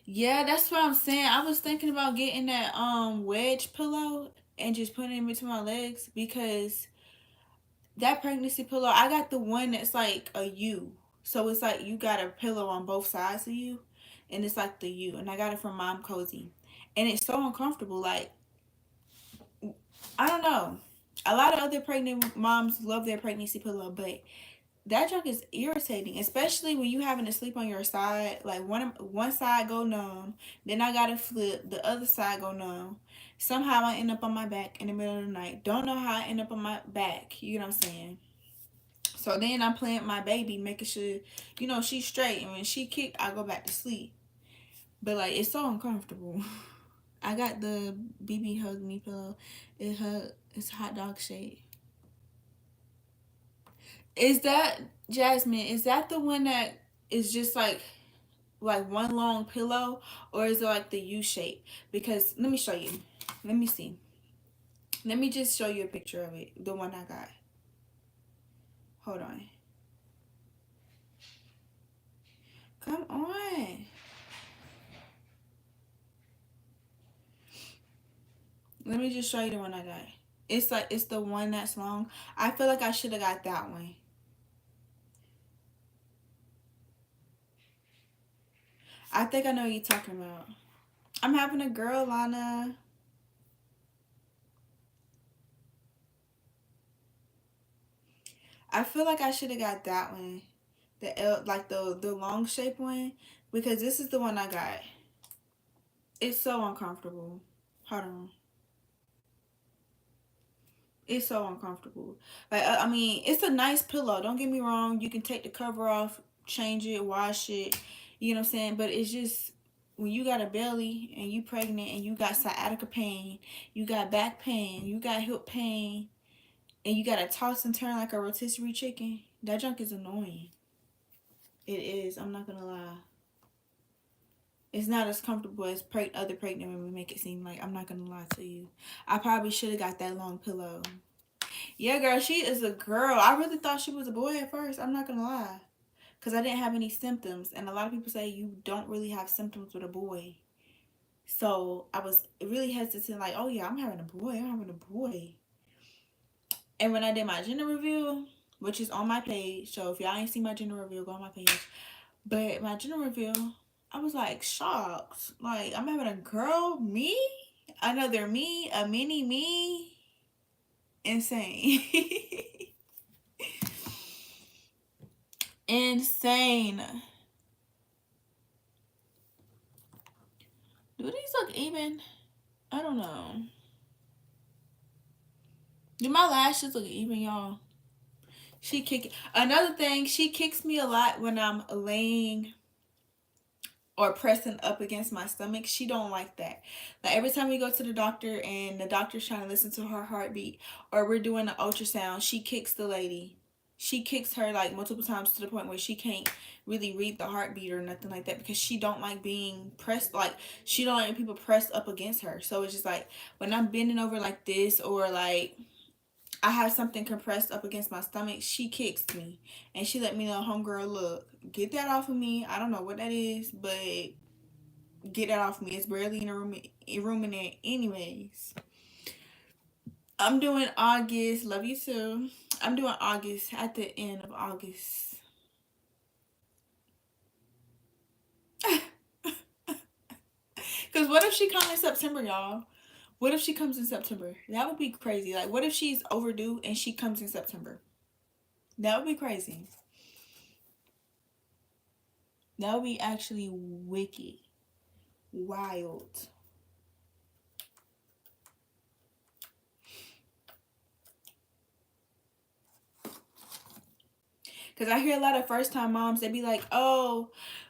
Speaker 1: Yeah, that's what I'm saying. I was thinking about getting that wedge pillow and just putting it between my legs because that pregnancy pillow, I got the one that's like a U. So it's like you got a pillow on both sides of you and it's like the U. And I got it from Mom Cozy. And it's so uncomfortable. Like, I don't know. A lot of other pregnant moms love their pregnancy pillow, but that junk is irritating, especially when you having to sleep on your side. Like, one side go numb, then I gotta flip, the other side go numb. Somehow I end up on my back in the middle of the night. Don't know how I end up on my back. You know what I'm saying? So then I'm playing with my baby, making sure she's straight, and when she kick, I go back to sleep. But like, it's so uncomfortable. I got the BB Hug Me pillow. It's hot dog shaped. Is that Jasmine? Is that the one that is just like one long pillow, or is it like the U shape? Because let me show you. Let me see. Let me just show you a picture of it. The one I got. Hold on. Come on. Let me just show you the one I got. It's like, it's the one that's long. I feel like I should have got that one. I think I know what you're talking about. I'm having a girl, Lana. I feel like I should have got that one. The L, like the long shape one. Because this is the one I got. It's so uncomfortable. Hold on. It's so uncomfortable. Like, I mean, it's a nice pillow. Don't get me wrong. You can take the cover off, change it, wash it. You know what I'm saying? But it's just, when you got a belly and you pregnant and you got sciatica pain, you got back pain, you got hip pain, and you got to toss and turn like a rotisserie chicken, that junk is annoying. It is. I'm not going to lie. It's not as comfortable as other pregnant women make it seem like. I'm not going to lie to you. I probably should have got that long pillow. Yeah, girl, she is a girl. I really thought she was a boy at first. I'm not going to lie. Because I didn't have any symptoms. And a lot of people say you don't really have symptoms with a boy. So I was really hesitant, like, oh yeah, I'm having a boy. I'm having a boy. And when I did my gender reveal, which is on my page, so if y'all ain't seen my gender reveal, go on my page. But my gender reveal, I was like shocked. Like, I'm having a girl, me, another me, a mini me. Insane. Insane. Do these look even? I don't know. Do my lashes look even, y'all? She kick. Another thing, she kicks me a lot when I'm laying or pressing up against my stomach. She don't like that. Like, every time we go to the doctor and the doctor's trying to listen to her heartbeat, or we're doing an ultrasound, she kicks the lady. She kicks her like multiple times to the point where she can't really read the heartbeat or nothing like that, because she don't like being pressed. Like, she don't like people pressed up against her. So it's just like, when I'm bending over like this, or like I have something compressed up against my stomach, she kicks me. And she let me know, homegirl, look, get that off of me. I don't know what that is, but get that off me. It's barely in a room in there anyways. I'm doing August. Love you too. I'm doing August, at the end of August. Because what if she comes in September, y'all? What if she comes in September? That would be crazy. Like, what if she's overdue and she comes in September? That would be crazy. That would be actually wicked. Wild. Because I hear a lot of first time moms, they be like, oh,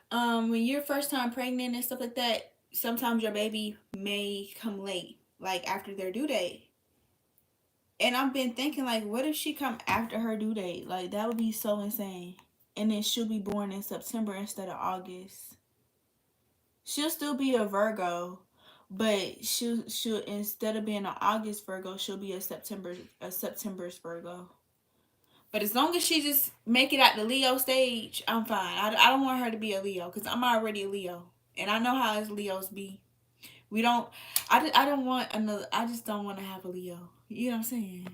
Speaker 1: when you're first time pregnant and stuff like that, sometimes your baby may come late, like after their due date. And I've been thinking, like, what if she come after her due date? Like, that would be so insane. And then she'll be born in September instead of August. She'll still be a Virgo, but she'll instead of being an August Virgo, she'll be a September's Virgo. But as long as she just make it at the Leo stage, I'm fine. I don't want her to be a Leo, because I'm already a Leo. And I know how us Leos be. We don't, I don't want another, I just don't want to have a Leo. You know what I'm saying?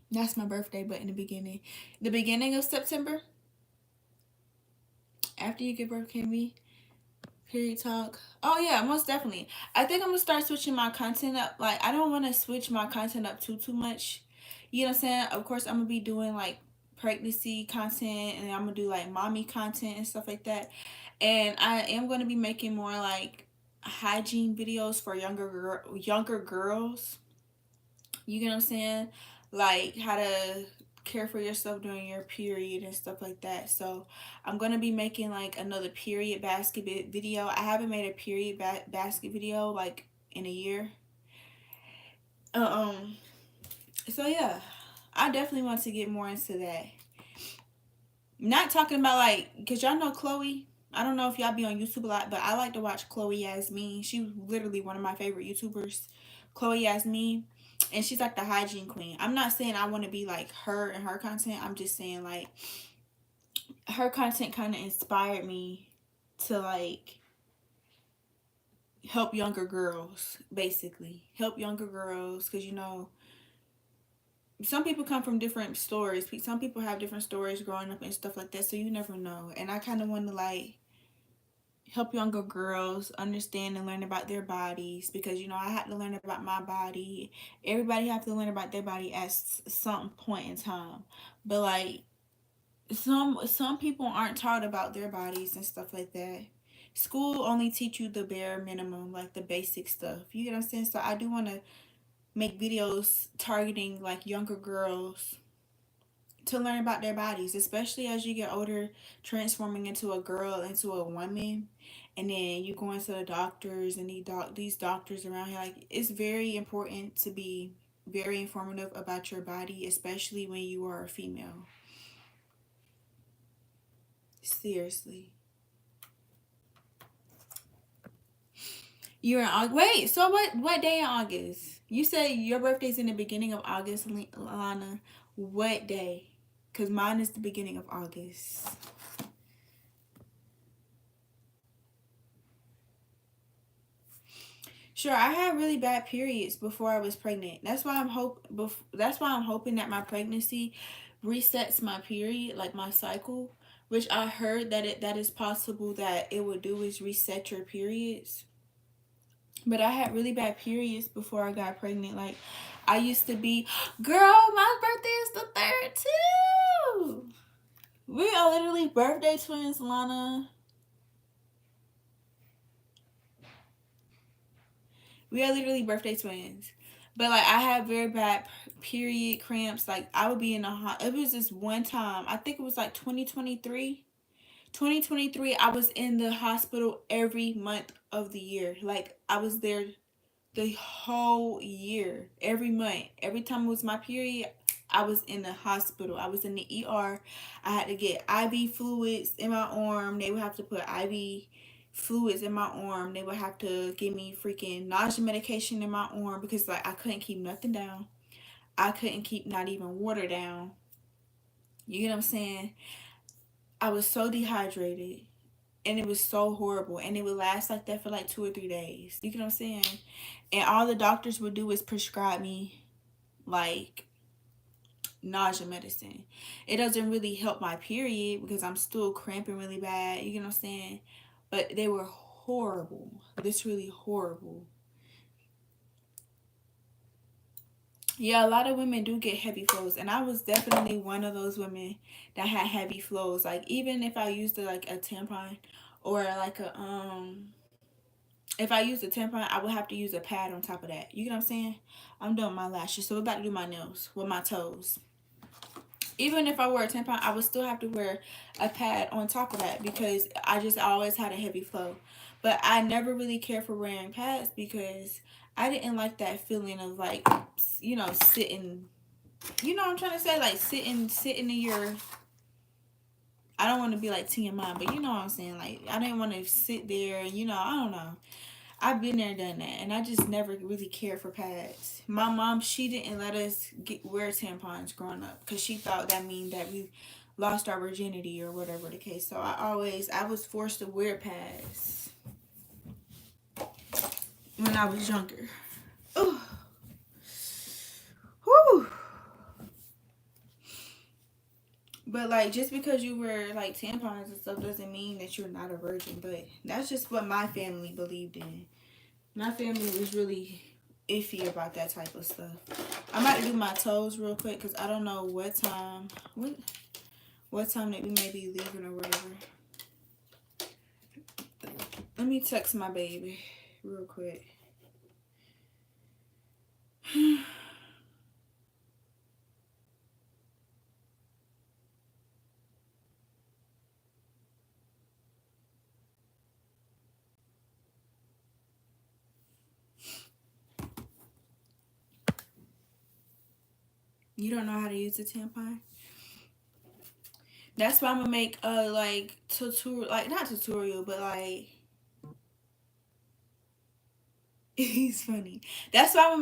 Speaker 1: That's my birthday, but in the beginning of September, after you give birth, can we? Period talk. Oh yeah, most definitely. I think I'm gonna start switching my content up. Like, I don't want to switch my content up too much. You know what I'm saying? Of course, I'm gonna be doing like pregnancy content, and I'm gonna do like mommy content and stuff like that. And I am gonna be making more like hygiene videos for younger girls. You get what I'm saying? Like, how to care for yourself during your period and stuff like that. So I'm gonna be making like another period basket video. I haven't made a period basket video like in a year. Um. So yeah, I definitely want to get more into that. Not talking about like, cause y'all know Chloe. I don't know if y'all be on YouTube a lot, but I like to watch Chloe Yasmin. She's literally one of my favorite YouTubers. Chloe Yasmin. And she's like the hygiene queen. I'm not saying I want to be like her and her content. I'm just saying like her content kind of inspired me to like help younger girls, basically help younger girls, because you know some people come from different stories. Some people have different stories growing up and stuff like that, so you never know. And I kind of want to like help younger girls understand and learn about their bodies, because you know I had to learn about my body. Everybody have to learn about their body at some point in time. But like some people aren't taught about their bodies and stuff like that. School only teach you the bare minimum, like the basic stuff. You get what I'm saying? So I do want to make videos targeting like younger girls to learn about their bodies, especially as you get older, transforming into a girl, into a woman, and then you go into the doctors and these doctors around here. Like it's very important to be very informative about your body, especially when you are a female. Seriously. You're in August. Wait, so what day in August? You say your birthday's in the beginning of August, Lana. What day? Because mine is the beginning of August. Sure, I had really bad periods before I was pregnant. That's why I'm hoping that my pregnancy resets my period, like my cycle, which I heard that is possible that it would do is reset your periods. But I had really bad periods before I got pregnant. Like I used to be, girl, my birthday is the third too. We are literally birthday twins, Lana. We are literally birthday twins. But like I had very bad period cramps. Like I would be in the it was this one time. I think it was like 2023. 2023, I was in the hospital every month of the year. Like I was there the whole year, every month. Every time it was my period, I was in the hospital. I was in the ER. I had to get IV fluids in my arm. They would have to put IV fluids in my arm. They would have to give me freaking nausea medication in my arm because like I couldn't keep nothing down. I couldn't keep not even water down. You get what I'm saying? I was so dehydrated and it was so horrible, and it would last like that for like 2 or 3 days. You get what I'm saying? And all the doctors would do is prescribe me like nausea medicine. It doesn't really help my period because I'm still cramping really bad. You get what I'm saying? But they were horrible. This really horrible. Yeah, a lot of women do get heavy flows, and I was definitely one of those women that had heavy flows. Like even if I used like a tampon or like a if I used a tampon, I would have to use a pad on top of that. You get what I'm saying? I'm doing my lashes, so we're about to do my nails with my toes. Even if I wear a tampon, I would still have to wear a pad on top of that because I just always had a heavy flow. But I never really cared for wearing pads because I didn't like that feeling of like, you know, sitting. You know what I'm trying to say? Like sitting in your. I don't want to be like TMI, but you know what I'm saying. Like I didn't want to sit there and you know I don't know. I've been there, done that, and I just never really cared for pads. My mom, she didn't let us wear tampons growing up because she thought that mean that we lost our virginity or whatever the case. So I was forced to wear pads when I was younger. Ooh. Whew. But like just because you wear like tampons and stuff doesn't mean that you're not a virgin. But that's just what my family believed in. My family was really iffy about that type of stuff. I might do my toes real quick because I don't know what time that we may be leaving or whatever. Let me text my baby real quick. You don't know how to use a tampon? That's why I'm gonna make a like tutorial, like not tutorial, but like He's funny. That's why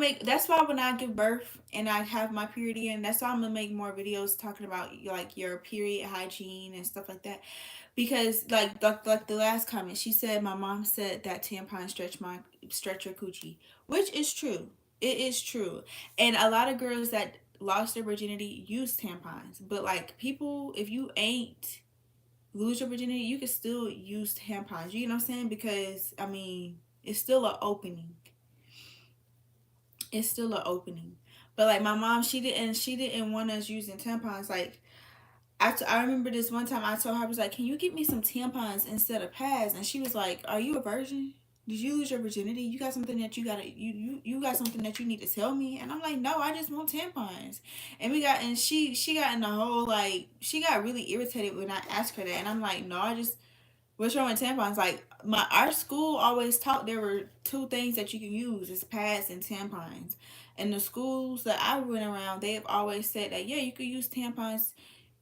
Speaker 1: when I give birth and I have my period again, that's why I'm gonna make more videos talking about like your period hygiene and stuff like that. Because like the last comment, she said my mom said that tampon stretch your coochie, which is true. It is true. And a lot of girls that lost their virginity use tampons. But like people, if you ain't lose your virginity, you can still use tampons. You know what I'm saying? Because I mean, it's still an opening. It's still an opening. But like my mom, she didn't want us using tampons. Like I remember this one time I told her, I was like, can you get me some tampons instead of pads? And she was like, are you a virgin? Did you lose your virginity? You got something that you got something that you need to tell me? And I'm like, no, I just want tampons. And she got in the whole like she got really irritated when I asked her that. And I'm like, no, I just what's wrong with tampons? Like our school always taught there were two things that you can use is pads and tampons. And the schools that I went around, they've always said that yeah, you could use tampons,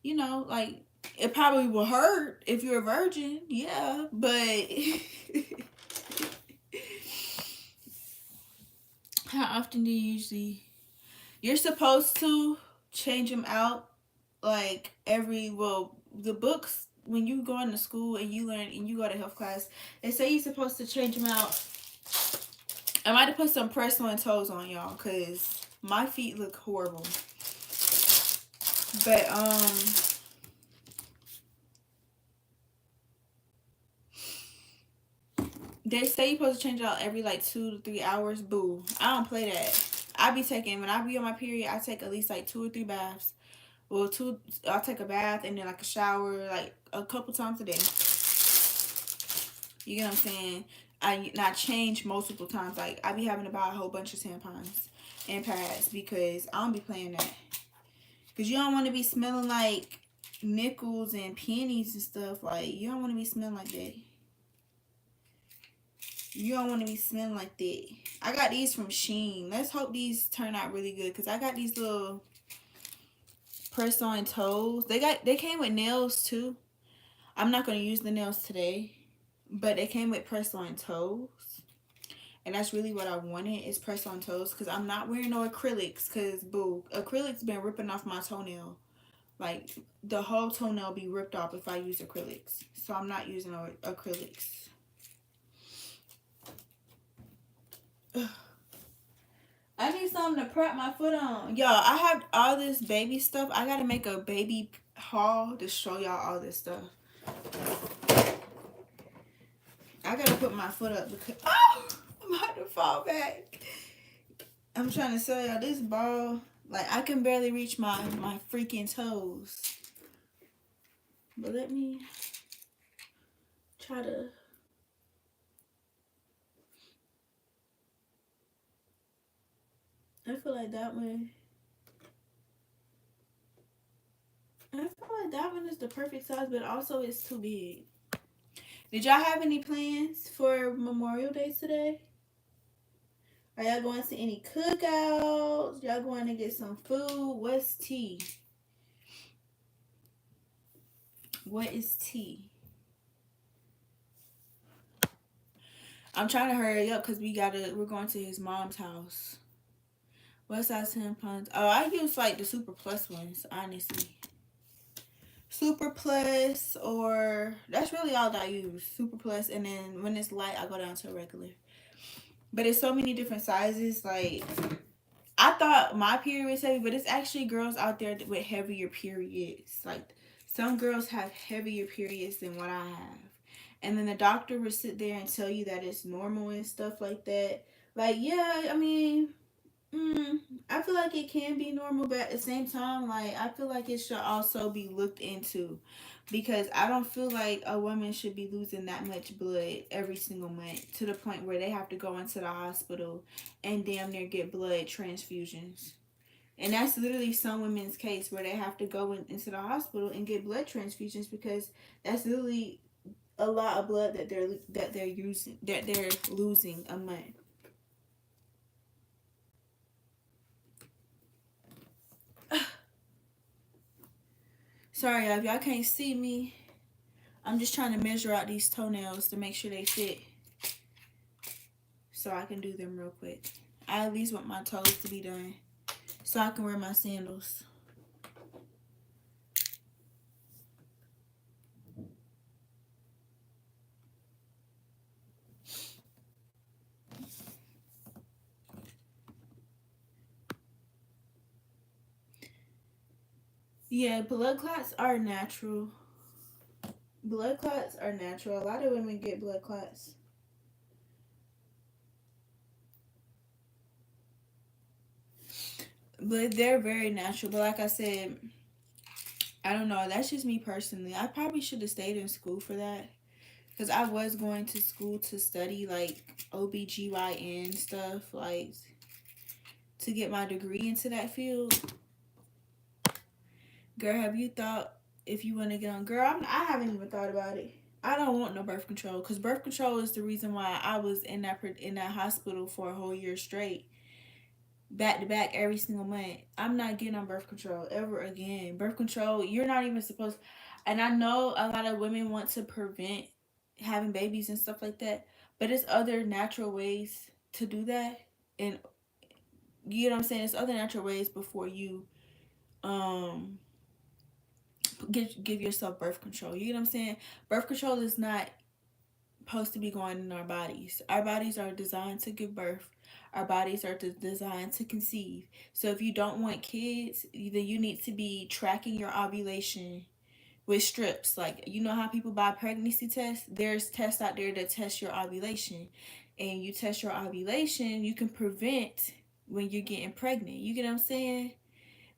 Speaker 1: you know, like it probably will hurt if you're a virgin, yeah, but how often do you usually you're supposed to change them out like the books when you go into school and you learn and you go to health class, they say you're supposed to change them out. I might have put some press on toes on y'all because my feet look horrible. But they say you're supposed to change it out every like 2 to 3 hours. Boo. I don't play that. When I be on my period, I take at least like 2 or 3 baths. Well, I'll take a bath and then like a shower like a couple times a day. You get what I'm saying? I not change multiple times. Like I be having to buy a whole bunch of tampons and pads because I don't be playing that. Cause you don't want to be smelling like nickels and pennies and stuff. Like you don't want to be smelling like that. You don't want to be smelling like that. I got these from Shein. Let's hope these turn out really good. Cause I got these little press on toes. They came with nails too. I'm not gonna use the nails today, but they came with press on toes. And that's really what I wanted is press on toes because I'm not wearing no acrylics because boo, acrylics been ripping off my toenail. Like the whole toenail be ripped off if I use acrylics. So I'm not using no acrylics. I need something to prep my foot on. Y'all, I have all this baby stuff. I gotta make a baby haul to show y'all all this stuff. I gotta put my foot up because I'm about to fall back. I'm trying to show y'all this ball. Like I can barely reach my freaking toes. But let me try to. I feel like that one. I feel like that one is the perfect size, but also it's too big. Did y'all have any plans for Memorial Day today? Are y'all going to any cookouts? Y'all going to get some food? What's tea? What is tea? I'm trying to hurry up because we're going to his mom's house. What size tampons? Oh, I use like the Super Plus ones, honestly. Super Plus, or that's really all that I use. Super Plus, and then when it's light, I go down to a regular. But it's so many different sizes. Like I thought my period was heavy, but it's actually girls out there with heavier periods. Like some girls have heavier periods than what I have. And then the doctor will sit there and tell you that it's normal and stuff like that. Like, yeah, I mean, I feel like it can be normal, but at the same time, like I feel like it should also be looked into, because I don't feel like a woman should be losing that much blood every single month to the point where they have to go into the hospital and damn near get blood transfusions. And that's literally some women's case where they have to go into the hospital and get blood transfusions because that's literally a lot of blood that they're losing a month. Sorry, y'all, if y'all can't see me, I'm just trying to measure out these toenails to make sure they fit. so I can do them real quick. I at least want my toes to be done so I can wear my sandals. Yeah, blood clots are natural. Blood clots are natural. A lot of women get blood clots. But they're very natural. But like I said, I don't know. That's just me personally. I probably should have stayed in school for that. Because I was going to school to study like OBGYN stuff, like to get my degree into that field. Girl, have you thought if you want to get on? Girl, I haven't even thought about it. I don't want no birth control because birth control is the reason why I was in that hospital for a whole year straight, back to back every single month. I'm not getting on birth control ever again. Birth control, you're not even supposed. And I know a lot of women want to prevent having babies and stuff like that, but it's other natural ways to do that, and you know what I'm saying. It's other natural ways before you um give yourself birth control. You know what I'm saying? Birth control is not supposed to be going in our bodies. Our bodies are designed to give birth. Our bodies are designed to conceive. So if you don't want kids, then you need to be tracking your ovulation with strips. Like, you know how people buy pregnancy tests? There's tests out there that test your ovulation. And you test your ovulation, you can prevent when you're getting pregnant. You get what I'm saying?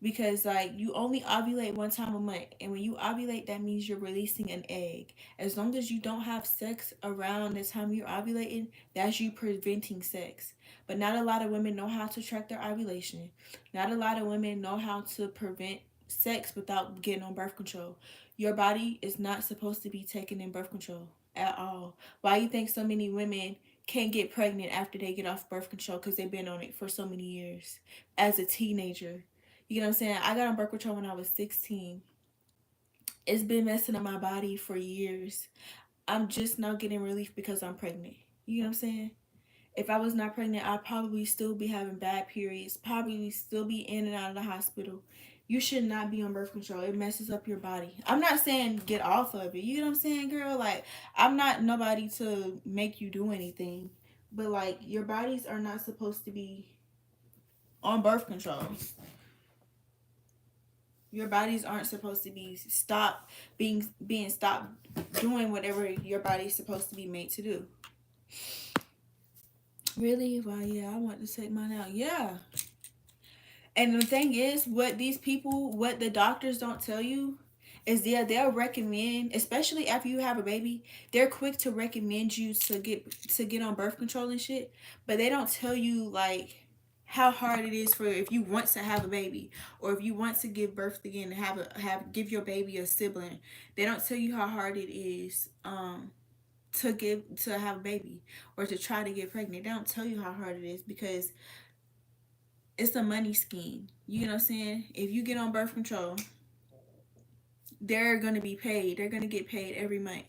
Speaker 1: Because like you only ovulate one time a month, and when you ovulate that means you're releasing an egg. As long as you don't have sex around the time you're ovulating, that's you preventing sex. But not a lot of women know how to track their ovulation. Not a lot of women know how to prevent sex without getting on birth control. Your body is not supposed to be taking in birth control at all. Why you think so many women can't get pregnant after they get off birth control? Because they've been on it for so many years as a teenager. You know what I'm saying? I got on birth control when I was 16. It's been messing up my body for years. I'm just now getting relief because I'm pregnant. You know what I'm saying? If I was not pregnant, I'd probably still be having bad periods, probably still be in and out of the hospital. You should not be on birth control. It messes up your body. I'm not saying get off of it. You know what I'm saying, girl? Like, I'm not nobody to make you do anything. But, like, your bodies are not supposed to be on birth control. Your bodies aren't supposed to be stopped being stopped doing whatever your body's supposed to be made to do. Really? Why? Yeah, I want to take mine out. Yeah. And the thing is, what the doctors don't tell you is they'll recommend, especially after you have a baby, they're quick to recommend you to get on birth control and shit, but they don't tell you like how hard it is for if you want to have a baby or if you want to give birth again and give your baby a sibling. They don't tell you how hard it is to have a baby or to try to get pregnant. They don't tell you how hard it is because it's a money scheme. You know what I'm saying? If you get on birth control, they're going to be paid. They're going to get paid every month.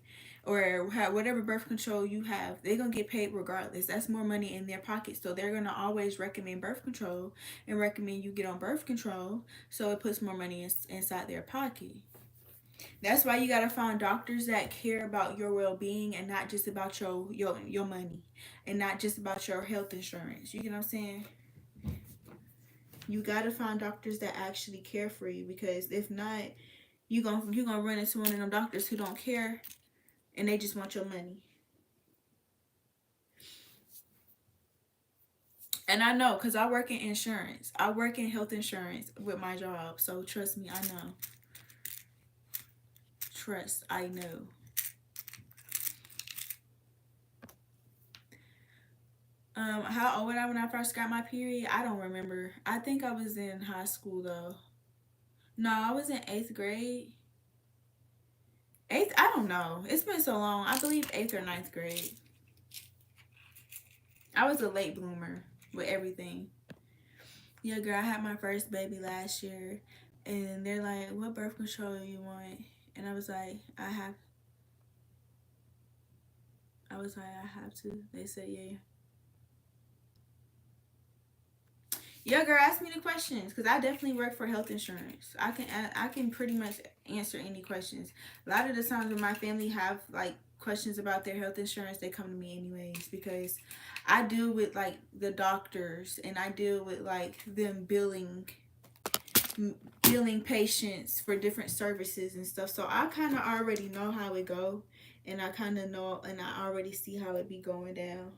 Speaker 1: Or whatever birth control you have, they're going to get paid regardless. That's more money in their pocket. So they're going to always recommend birth control and recommend you get on birth control. So it puts more money inside their pocket. That's why you got to find doctors that care about your well-being and not just about your money and not just about your health insurance. You get what I'm saying? You gotta find doctors that actually care for you, because if not, you gonna run into one of them doctors who don't care and they just want your money. And I know, cause I work in insurance. I work in health insurance with my job. So trust me, I know. Trust, I know. How old was I when I first got my period? I don't remember. I think I was in high school though. No, I was in 8th grade. Eighth, I don't know. It's been so long. I believe 8th or 9th grade. I was a late bloomer with everything. Yeah, girl, I had my first baby last year, and they're like, "What birth control do you want?" And I was like, I was like, "I have to." They said, "Yeah." Yeah, girl, ask me the questions because I definitely work for health insurance. I can pretty much answer any questions. A lot of the times when my family have like questions about their health insurance, they come to me anyways because I deal with like the doctors and I deal with like them billing patients for different services and stuff. So I kind of already know how it go, and I kind of know and I already see how it be going down.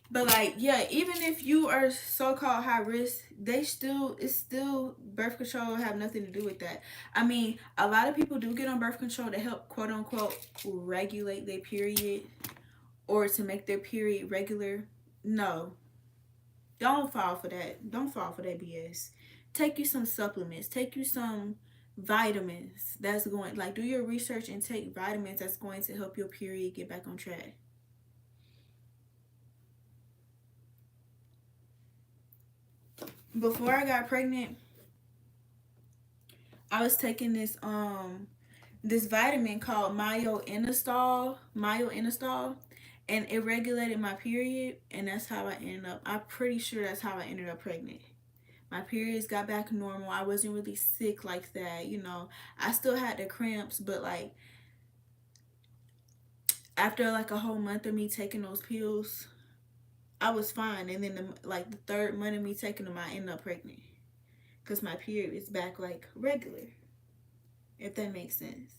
Speaker 1: But like, yeah, even if you are so-called high risk, they still it's still birth control have nothing to do with that. I mean, a lot of people do get on birth control to help quote unquote regulate their period or to make their period regular. No, don't fall for that. Don't fall for that BS. Take you some supplements. Take you some vitamins that's going like do your research and take vitamins that's going to help your period get back on track. Before I got pregnant, I was taking this vitamin called myo-inositol, and it regulated my period, and that's how I ended up. I'm pretty sure that's how I ended up pregnant. My periods got back normal. I wasn't really sick like that, you know. I still had the cramps, but like after like a whole month of me taking those pills, I was fine. And then like the third month of me taking them, I ended up pregnant because my period is back like regular, if that makes sense.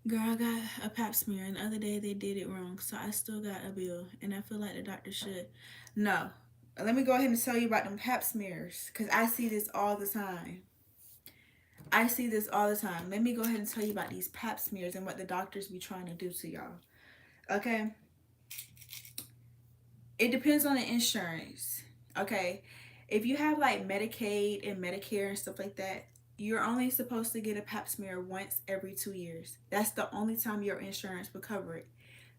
Speaker 1: Girl, I got a pap smear, and the other day they did it wrong, so I still got a bill, and I feel like the doctor should. No, let me go ahead and tell you about them pap smears, cause I see this all the time. I see this all the time. Let me go ahead and tell you about these pap smears and what the doctors be trying to do to y'all. Okay, it depends on the insurance. Okay, if you have like Medicaid and Medicare and stuff like that, you're only supposed to get a pap smear once every 2 years. That's the only time your insurance will cover it.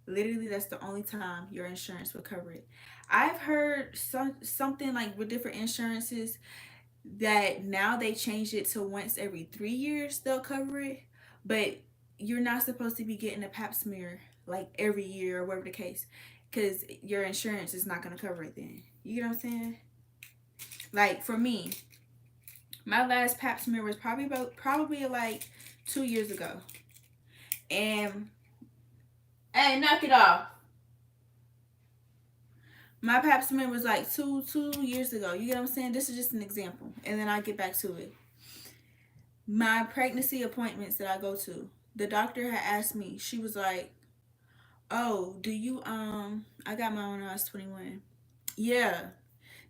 Speaker 1: Literally, that's the only time your insurance will cover it. I've heard something like with different insurances that now they changed it to once every 3 years they'll cover it, but you're not supposed to be getting a pap smear like every year or whatever the case, because your insurance is not gonna cover it then. You know what I'm saying? Like for me, my last pap smear was probably like 2 years ago, and hey, knock it off. My pap smear was like two years ago. You get what I'm saying? This is just an example, and then I'll get back to it. My pregnancy appointments that I go to, the doctor had asked me. She was like, "Oh, do you I got mine when I was 21." Yeah,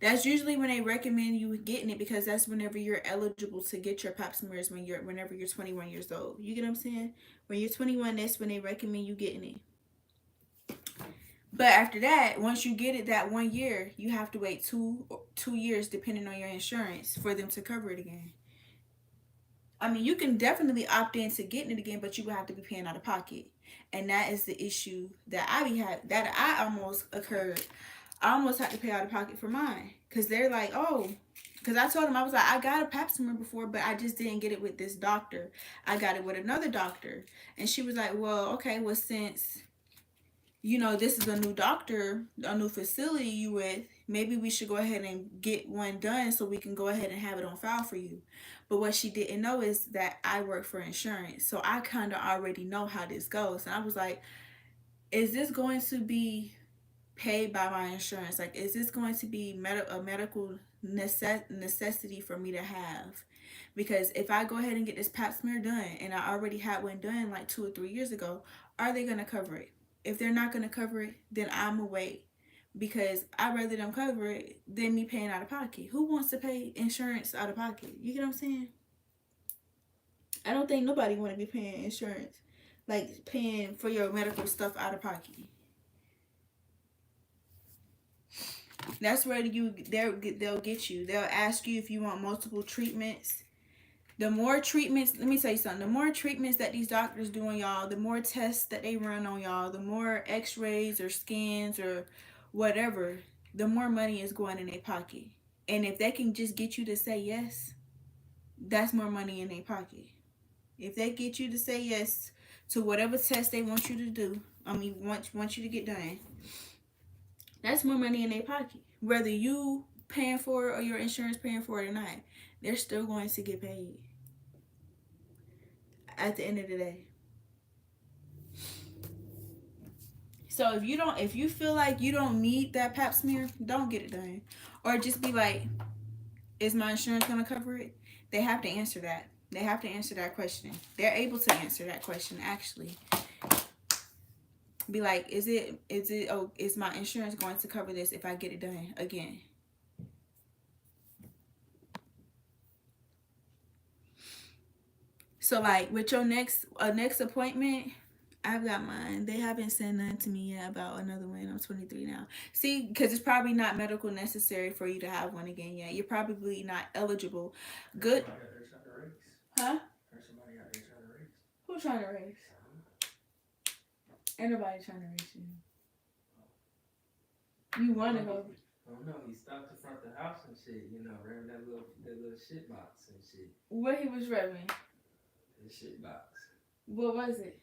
Speaker 1: that's usually when they recommend you getting it because that's whenever you're eligible to get your pap smears whenever you're 21 years old. You get what I'm saying? When you're 21, that's when they recommend you getting it. But after that, once you get it that 1 year, you have to wait 2 years depending on your insurance for them to cover it again. I mean, you can definitely opt into getting it again, but you would have to be paying out of pocket, and that is the issue that I almost occurred. I almost had to pay out of pocket for mine because they're like, oh, because I told them I was like, I got a pap smear before, but I just didn't get it with this doctor. I got it with another doctor, and she was like, well, okay, well since this is a new doctor, a new facility you with, maybe we should go ahead and get one done so we can go ahead and have it on file for you. But what she didn't know is that I work for insurance. So I kind of already know how this goes. And I was like, is this going to be paid by my insurance? Like, is this going to be a medical necessity for me to have? Because if I go ahead and get this pap smear done and I already had one done like 2 or 3 years ago, are they going to cover it? If they're not going to cover it, then I'm going to wait because I'd rather them cover it than me paying out of pocket. Who wants to pay insurance out of pocket? You get what I'm saying? I don't think nobody want to be paying insurance, like paying for your medical stuff out of pocket. That's where they'll get you. They'll ask you if you want multiple treatments. The more treatments, let me tell you something, the more treatments that these doctors do on y'all, the more tests that they run on y'all, the more x-rays or scans or whatever, the more money is going in their pocket. And if they can just get you to say yes, that's more money in their pocket. If they get you to say yes to whatever test they want you to do, want you to get done, that's more money in their pocket. Whether you paying for it or your insurance paying for it or not, they're still going to get paid at the end of the day. So if you feel like you don't need that pap smear, don't get it done. Or just be like, is my insurance gonna cover it? They have to answer that. They have to answer that question. They're able to answer that question actually. Be like, is my insurance going to cover this if I get it done again? So like with your next appointment, I've got mine. They haven't said nothing to me yet about another one. I'm 23 now. See, because it's probably not medical necessary for you to have one again yet. You're probably not eligible. Good. Huh? Who trying to race? Ain't nobody trying to race you. You want to go?
Speaker 2: I don't know. He stopped in front of the house and shit. You know, ran that little shit box and shit.
Speaker 1: What he was revving?
Speaker 2: The shit box.
Speaker 1: What was it?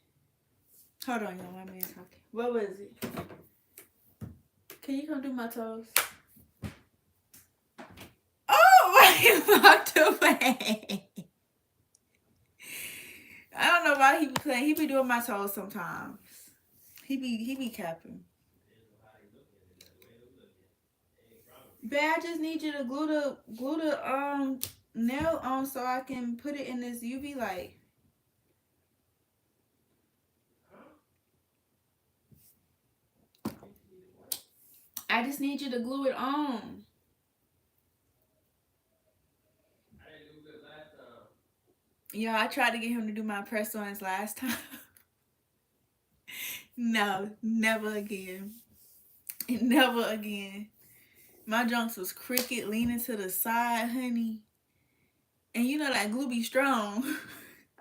Speaker 1: Hold on, y'all. My man's talking. What was it? Can you come do my toes? Oh, he walked away. I don't know why he be playing. He be doing my toes sometimes. He be capping. Babe, I just need you to glue the nail on so I can put it in this UV light. I just need you to glue it on. Yeah, I tried to get him to do my press-ons last time. No, never again. Never again. My junks was crooked, leaning to the side, honey. And you know that glue be strong.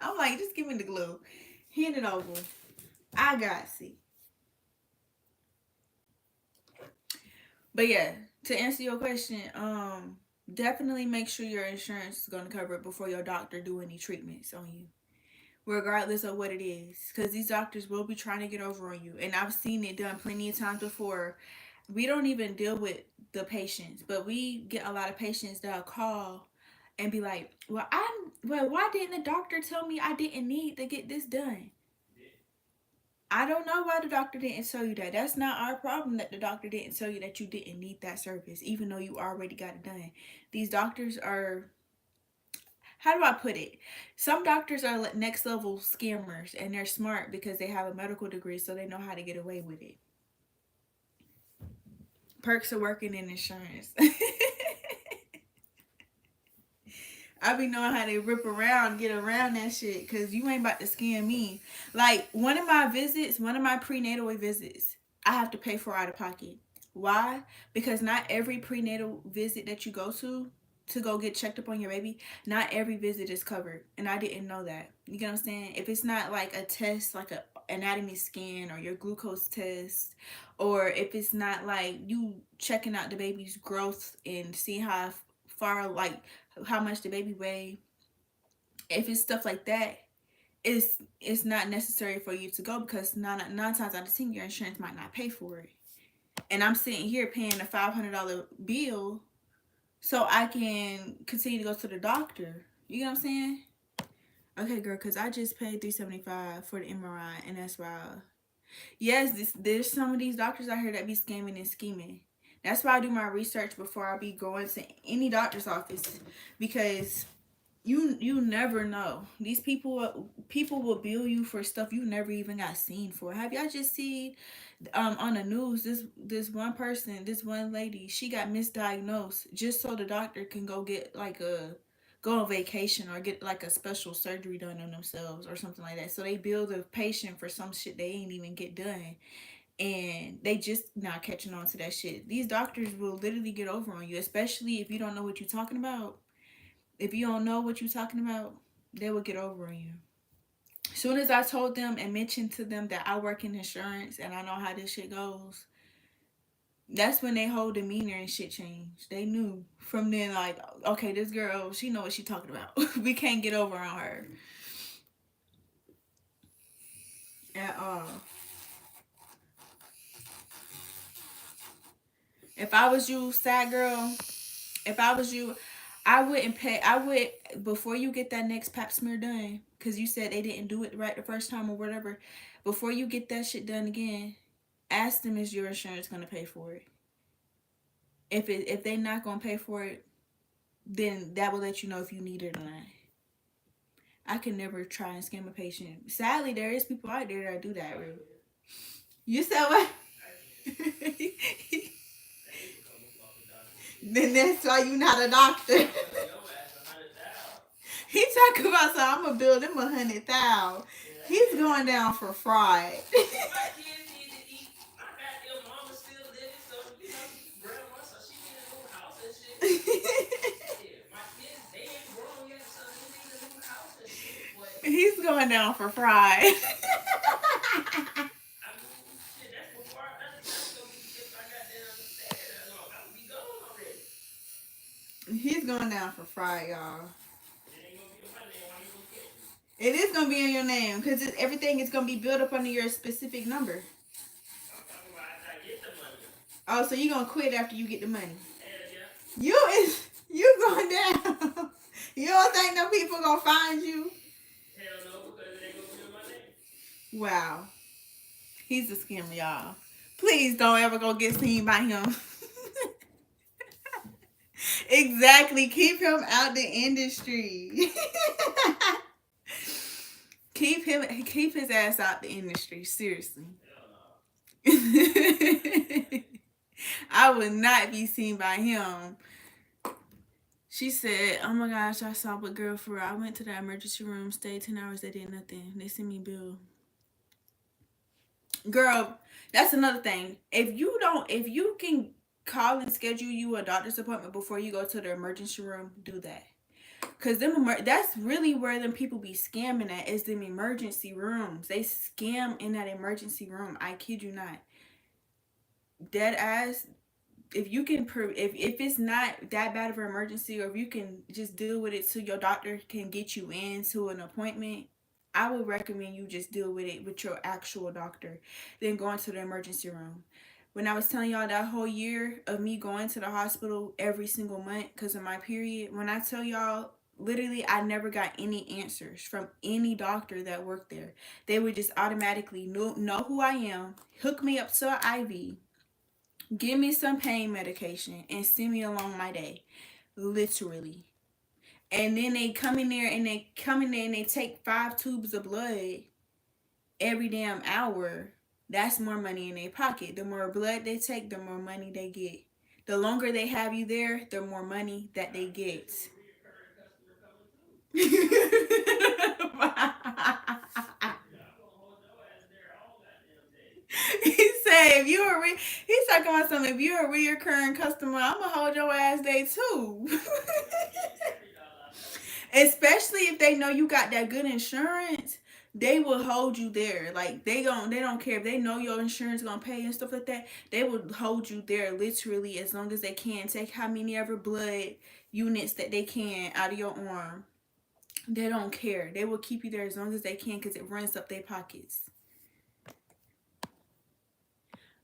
Speaker 1: I'm like, just give me the glue. Hand it over. I got see. But yeah, to answer your question, definitely make sure your insurance is gonna cover it before your doctor do any treatments on you, regardless of what it is, because these doctors will be trying to get over on you, and I've seen it done plenty of times before. We don't even deal with the patients, but we get a lot of patients that'll call and be like, well, why didn't the doctor tell me I didn't need to get this done? I don't know why the doctor didn't tell you that. That's not our problem that the doctor didn't tell you that you didn't need that service, even though you already got it done. These doctors are, how do I put it? Some doctors are next level scammers, and they're smart because they have a medical degree, so they know how to get away with it. Perks of working in insurance. I be knowing how they rip around, get around that shit, because you ain't about to scam me. Like, one of my prenatal visits, I have to pay for out of pocket. Why? Because not every prenatal visit that you go to go get checked up on your baby, not every visit is covered. And I didn't know that. You get what I'm saying? If it's not like a test, like a anatomy scan or your glucose test, or if it's not like you checking out the baby's growth and seeing how far, like how much the baby weigh, if it's stuff like that, it's not necessary for you to go, because nine times out of 10 your insurance might not pay for it. And I'm sitting here paying a $500 bill so I can continue to go to the doctor. You know what I'm saying? Okay, girl, because I just paid $375 for the MRI, and that's wild. Yes, there's some of these doctors out here that be scamming and scheming. That's why I do my research before I be going to any doctor's office, because you never know. These people will bill you for stuff you never even got seen for. Have y'all just seen on the news, this one person, this one lady, she got misdiagnosed just so the doctor can go on vacation or get like a special surgery done on themselves or something like that. So they bill the patient for some shit they ain't even get done, and they just not catching on to that shit. These doctors will literally get over on you, especially if you don't know what you're talking about. If you don't know what you're talking about, they will get over on you. As soon as I told them and mentioned to them that I work in insurance and I know how this shit goes, that's when they whole demeanor and shit changed. They knew from then, like, okay, this girl, she know what she talking about. We can't get over on her at all. If I was you, sad girl, if I was you, I wouldn't pay. I would, before you get that next pap smear done, because you said they didn't do it right the first time or whatever. Before you get that shit done again, ask them, is your insurance gonna pay for it? If they not gonna pay for it, then that will let you know if you need it or not. I can never try and scam a patient. Sadly, there is people out there that do that. Really. You said what? Then that's why you not a doctor. He talking about, so I'm gonna build him 100,000. He's going down for fraud. He's going down for fraud. He's going down for fraud, y'all. It is gonna be in your name because everything is gonna be built up under your specific number. Oh, so you gonna quit after you get the money? You going down. You don't think no people gonna find you? Wow. He's a scammer, y'all. Please don't ever go get seen by him. Exactly. Keep him out the industry. Keep his ass out the industry. Seriously. I would not be seen by him. She said, oh my gosh, I saw a girl for real. I went to the emergency room, stayed 10 hours, they did nothing. They sent me a bill. Girl, that's another thing. If you can call and schedule you a doctor's appointment before you go to the emergency room, do that. Cause that's really where them people be scamming at, is them emergency rooms. They scam in that emergency room. I kid you not. Dead ass. If you can if it's not that bad of an emergency, or if you can just deal with it so your doctor can get you into an appointment, I would recommend you just deal with it with your actual doctor, then going to the emergency room. When I was telling y'all that whole year of me going to the hospital every single month because of my period, when I tell y'all, literally, I never got any answers from any doctor that worked there. They would just automatically know who I am, hook me up to an IV, give me some pain medication, and send me along my day. Literally. And then they come in there and they take 5 tubes of blood every damn hour. That's more money in their pocket. The more blood they take, the more money they get. The longer they have you there, the more money that they get. He said, he's talking about something. If you're a reoccurring customer, I'm gonna hold your ass day too. Especially if they know you got that good insurance, they will hold you there. Like they don't care if they know your insurance gonna pay and stuff like that. They will hold you there literally as long as they can. Take how many ever blood units that they can out of your arm. They don't care. They will keep you there as long as they can because it runs up their pockets.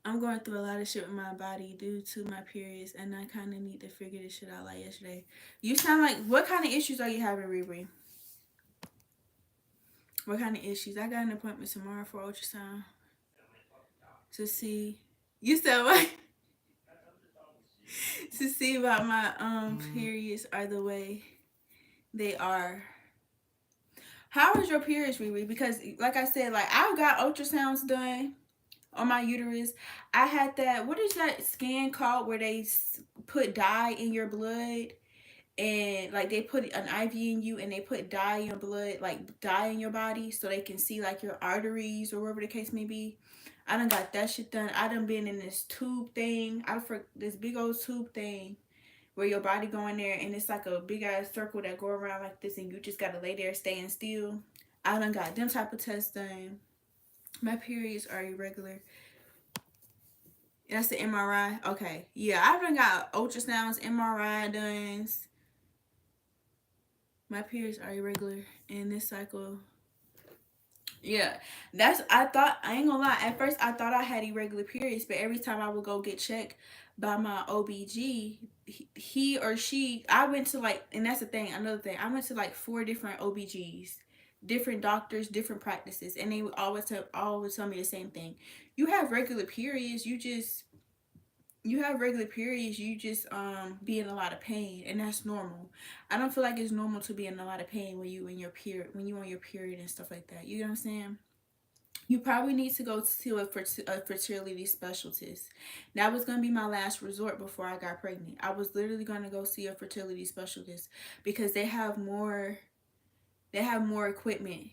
Speaker 1: I'm going through a lot of shit with my body due to my periods, and I kind of need to figure this shit out like yesterday. You sound like, what kind of issues are you having, Riri? What kind of issues? I got an appointment tomorrow for ultrasound to see. You said what? To see about my periods are the way they are. How is your periods, Riri? Because like I said, like I got ultrasounds done on my uterus. I had that, what is that scan called where they put dye in your blood, and like they put an IV in you and they put dye in your blood, like dye in your body, so they can see like your arteries or whatever the case may be. I done got that shit done. I done been in this tube thing. This big old tube thing where your body go in there and it's like a big ass circle that go around like this, and you just gotta lay there staying still. I done got them type of tests done. My periods are irregular. That's the MRI. Okay, yeah, I've done got ultrasounds, MRI done. My periods are irregular in this cycle. Yeah, that's, I ain't gonna lie. At first, I thought I had irregular periods, but every time I would go get checked by my OBG, he or she, I went to like, and that's the thing, another thing, I went to like 4 different OBGs, different doctors, different practices, and they would always tell me the same thing. You have regular periods, you just be in a lot of pain, and that's normal. I don't feel like it's normal to be in a lot of pain when you in your period, when you on your period and stuff like that. You know what I'm saying? You probably need to go to a fertility specialist. That was going to be my last resort before I got pregnant. I was literally going to go see a fertility specialist because they have more equipment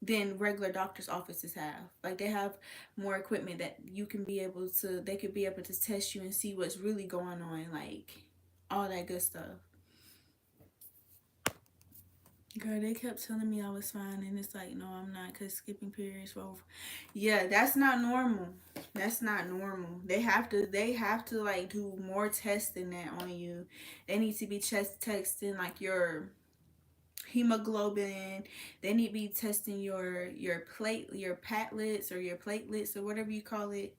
Speaker 1: than regular doctors' offices have. Like, they have more equipment that you can be able to, they could be able to test you and see what's really going on, like all that good stuff. Girl, they kept telling me I was fine, and it's like, no, I'm not, because skipping periods for over. Yeah, that's not normal. That's not normal. They have to like do more tests than that on you. They need to be testing like your hemoglobin. They need to be testing your platelets or your platelets or whatever you call it.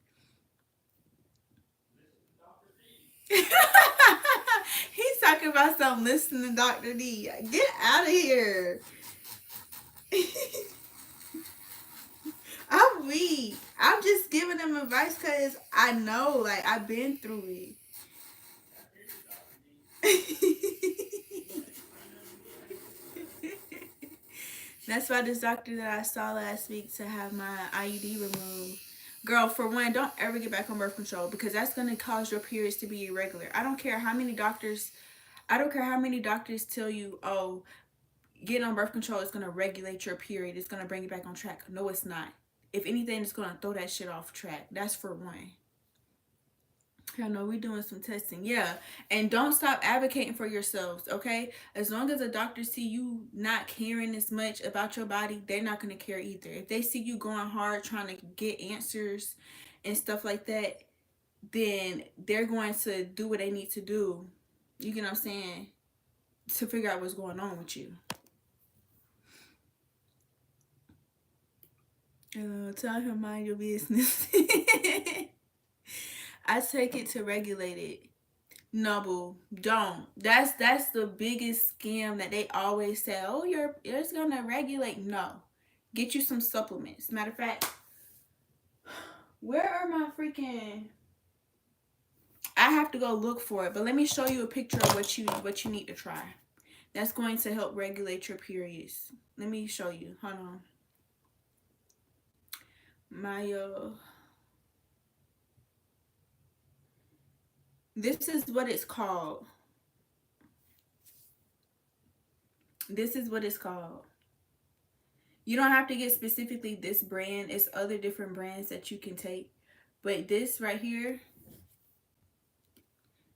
Speaker 1: He's talking about something. Listen to Dr. D. Get out of here. I'm weak. I'm just giving them advice because I know, like, I've been through it. That's why this doctor that I saw last week to have my IUD removed. Girl, for one, don't ever get back on birth control because that's going to cause your periods to be irregular. I don't care how many doctors tell you, oh, getting on birth control is going to regulate your period. It's going to bring you back on track. No, it's not. If anything, it's going to throw that shit off track. That's for one. I know we're doing some testing. Yeah. And don't stop advocating for yourselves, okay? As long as the doctors see you not caring as much about your body, they're not going to care either. If they see you going hard trying to get answers and stuff like that, then they're going to do what they need to do. You get what I'm saying? To figure out what's going on with you. Tell him mind your business. I take it to regulate it. No, boo, don't. That's the biggest scam that they always say. Oh, it's gonna regulate. No, get you some supplements. Matter of fact, where are my freaking? I have to go look for it, but let me show you a picture of what you need to try. That's going to help regulate your periods. Let me show you. Hold on. My this is what it's called. This is what it's called. You don't have to get specifically this brand. It's other different brands that you can take. But this right here,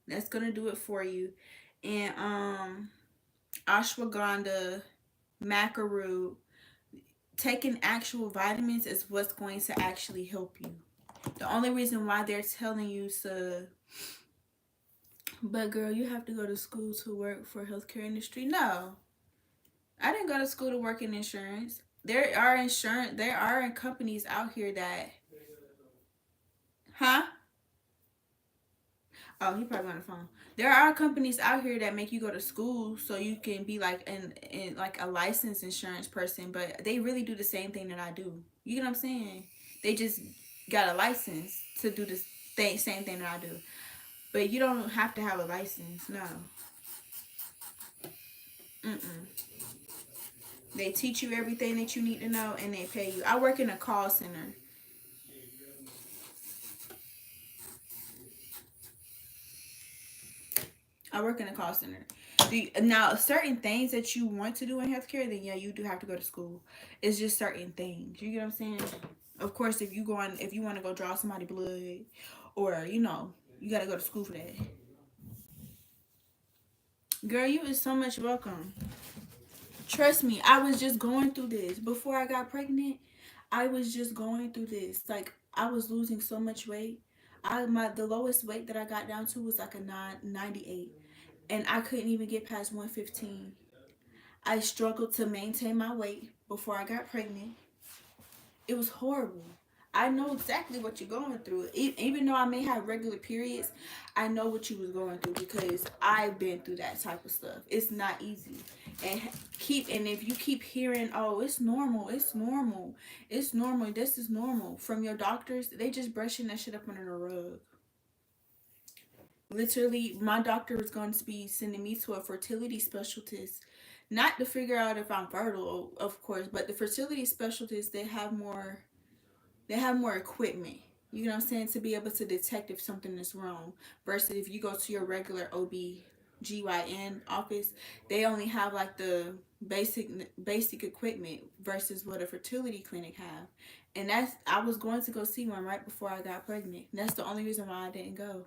Speaker 1: that's going to do it for you. And ashwagandha, macaroon, taking actual vitamins is what's going to actually help you. The only reason why they're telling you to, but girl, you have to go to school to work for healthcare industry. No, I didn't go to school to work in insurance. There are companies out here that, huh? Oh, he probably on the phone. There are companies out here that make you go to school so you can be like in like a licensed insurance person, but they really do the same thing that I do. You get what I'm saying? They just got a license to do the same thing that I do. But you don't have to have a license, no. Mm-mm. They teach you everything that you need to know and they pay you. I work in a call center. I work in a call center. Now, certain things that you want to do in healthcare, then yeah, you do have to go to school. It's just certain things. You get what I'm saying? Of course, if you want to go draw somebody blood, or you gotta go to school for that. Girl, you is so much welcome. Trust me, I was just going through this. Before I got pregnant, I was just going through this. Like I was losing so much weight. The lowest weight that I got down to was like a 98, and I couldn't even get past 115. I struggled to maintain my weight before I got pregnant. It was horrible. I know exactly what you're going through. Even though I may have regular periods, I know what you was going through because I've been through that type of stuff. It's not easy. And if you keep hearing, "Oh, it's normal, it's normal, it's normal, this is normal," from your doctors, they just brushing that shit up under the rug. Literally, my doctor is going to be sending me to a fertility specialist, not to figure out if I'm fertile, of course, but the fertility specialists, they have more equipment. You know what I'm saying? To be able to detect if something is wrong. Versus if you go to your regular OB/GYN office, they only have like the basic equipment versus what a fertility clinic have. And I was going to go see one right before I got pregnant. That's the only reason why I didn't go.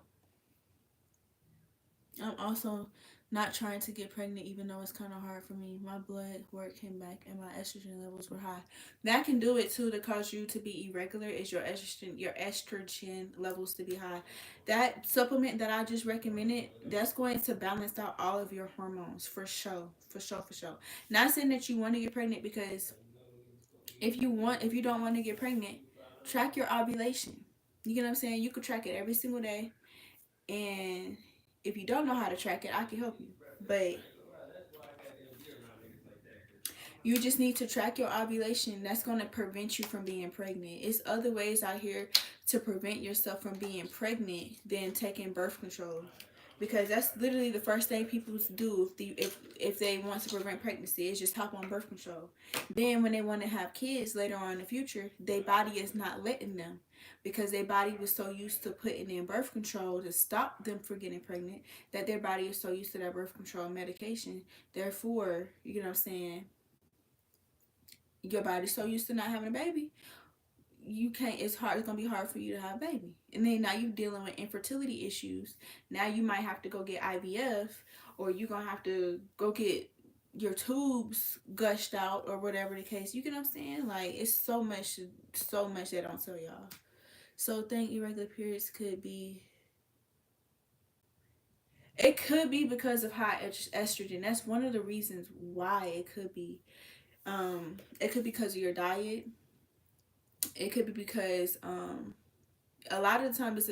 Speaker 1: I'm also not trying to get pregnant, even though it's kind of hard for me. My blood work came back and my estrogen levels were high. That can do it too to cause you to be irregular. Is your estrogen levels to be high? That supplement that I just recommended, that's going to balance out all of your hormones for sure, for sure, for sure. Not saying that you want to get pregnant, because if you don't want to get pregnant, track your ovulation. You get what I'm saying? You could track it every single day, and if you don't know how to track it, I can help you. But you just need to track your ovulation. That's going to prevent you from being pregnant. It's other ways out here to prevent yourself from being pregnant than taking birth control. Because that's literally the first thing people do if they want to prevent pregnancy, is just hop on birth control. Then when they want to have kids later on in the future, their body is not letting them, because their body was so used to putting in birth control to stop them from getting pregnant, that their body is so used to that birth control medication. Therefore, you know what I'm saying, your body's so used to not having a baby, you can't it's gonna be hard for you to have a baby. And then now you're dealing with infertility issues. Now you might have to go get IVF, or you're gonna have to go get your tubes gushed out, or whatever the case. You get what I'm saying? Like, it's so much that I don't tell y'all. So think irregular periods could be, it could be because of high estrogen. That's one of the reasons why it could be. It could be because of your diet. It could be because a lot of the times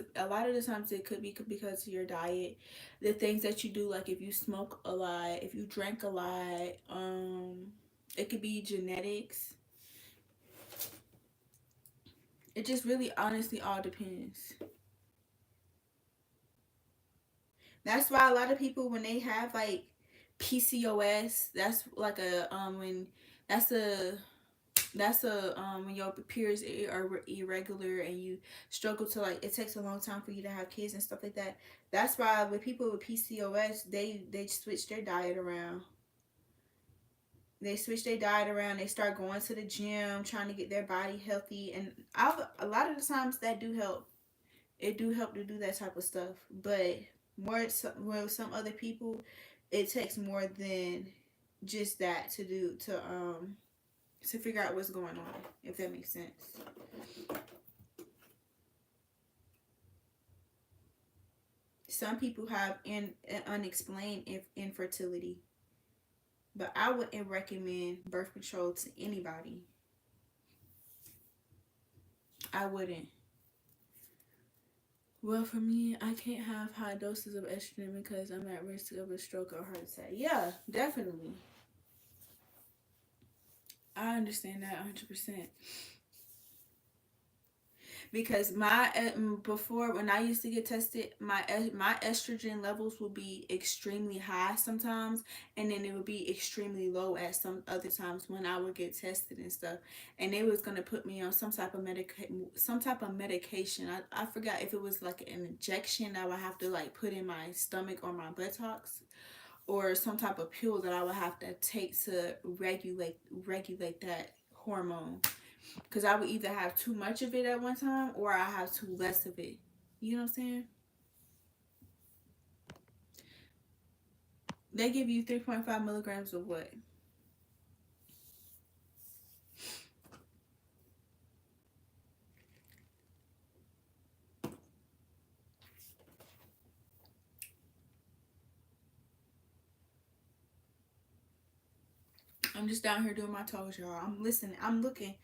Speaker 1: it could be because of your diet, the things that you do, like if you smoke a lot, if you drink a lot. It could be genetics. It just really honestly all depends. That's why a lot of people, when they have like PCOS, that's like a when that's a when your periods are irregular, and you struggle to, like, it takes a long time for you to have kids and stuff like that. That's why with people with PCOS, they switch their diet around. They switch their diet around. They start going to the gym, trying to get their body healthy, and a lot of the times that do help. It do help to do that type of stuff, but with some other people, it takes more than just that to figure out what's going on, if that makes sense. Some people have unexplained infertility, but I wouldn't recommend birth control to anybody. I wouldn't. Well, for me, I can't have high doses of estrogen because I'm at risk of a stroke or heart attack. Yeah, definitely. I understand that 100%. Because before, when I used to get tested, my estrogen levels would be extremely high sometimes, and then it would be extremely low at some other times when I would get tested and stuff. And they was gonna put me on some type of medication. I forgot if it was like an injection I would have to like put in my stomach or my buttocks, or some type of pill that I would have to take to regulate that hormone, because I would either have too much of it at one time, or I have too less of it. You know what I'm saying? They give you 3.5 milligrams of what? I'm just down here doing my toes, y'all. I'm listening. I'm looking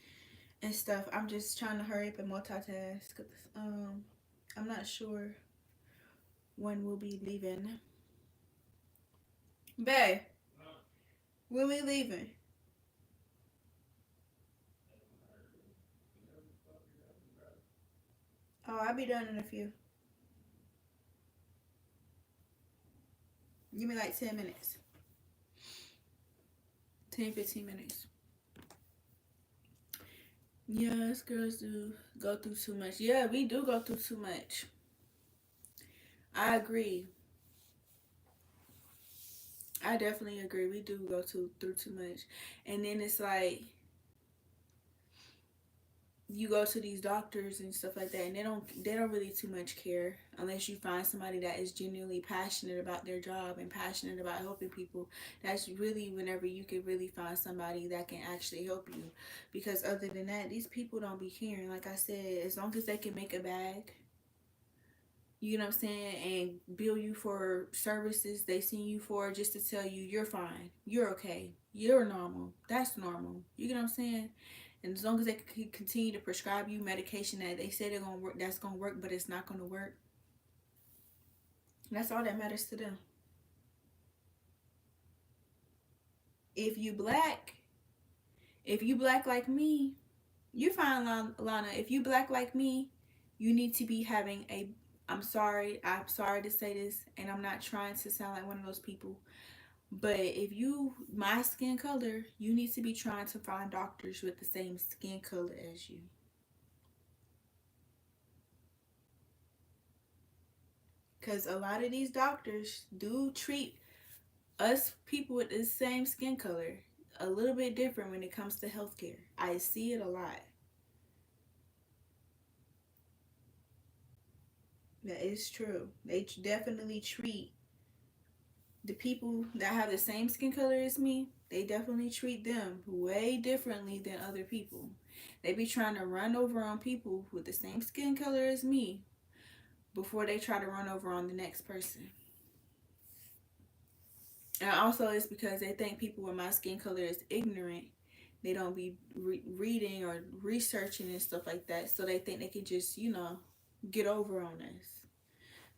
Speaker 1: and stuff. I'm just trying to hurry up and multitask. I'm not sure when we'll be leaving. Babe, when we leaving? Oh, I'll be done in a few. Give me like 10 minutes. 10, 15 minutes. Yes, girls do go through too much. Yeah, we do go through too much. I agree. I definitely agree. We do go through too much. And then it's like you go to these doctors and stuff like that, and they don't really too much care unless you find somebody that is genuinely passionate about their job and passionate about helping people. That's really whenever you can really find somebody that can actually help you, because other than that, these people don't be caring. Like I said, as long as they can make a bag, you know what I'm saying, and bill you for services they send you for, just to tell you you're fine, you're okay, you're normal, that's normal, you know what I'm saying. And as long as they can continue to prescribe you medication that they say they're gonna work, that's gonna work, but it's not gonna work, that's all that matters to them. If you black, if you black like me, you find Lana, if you black like me, you need to be having a, I'm sorry to say this, and I'm not trying to sound like one of those people, but if you my skin color, you need to be trying to find doctors with the same skin color as you. Because a lot of these doctors do treat us people with the same skin color a little bit different when it comes to healthcare. I see it a lot. That is true. They definitely treat the people that have the same skin color as me, they definitely treat them way differently than other people. They be trying to run over on people with the same skin color as me before they try to run over on the next person. And also, it's because they think people with my skin color is ignorant. They don't be reading or researching and stuff like that. So they think they can just, get over on us.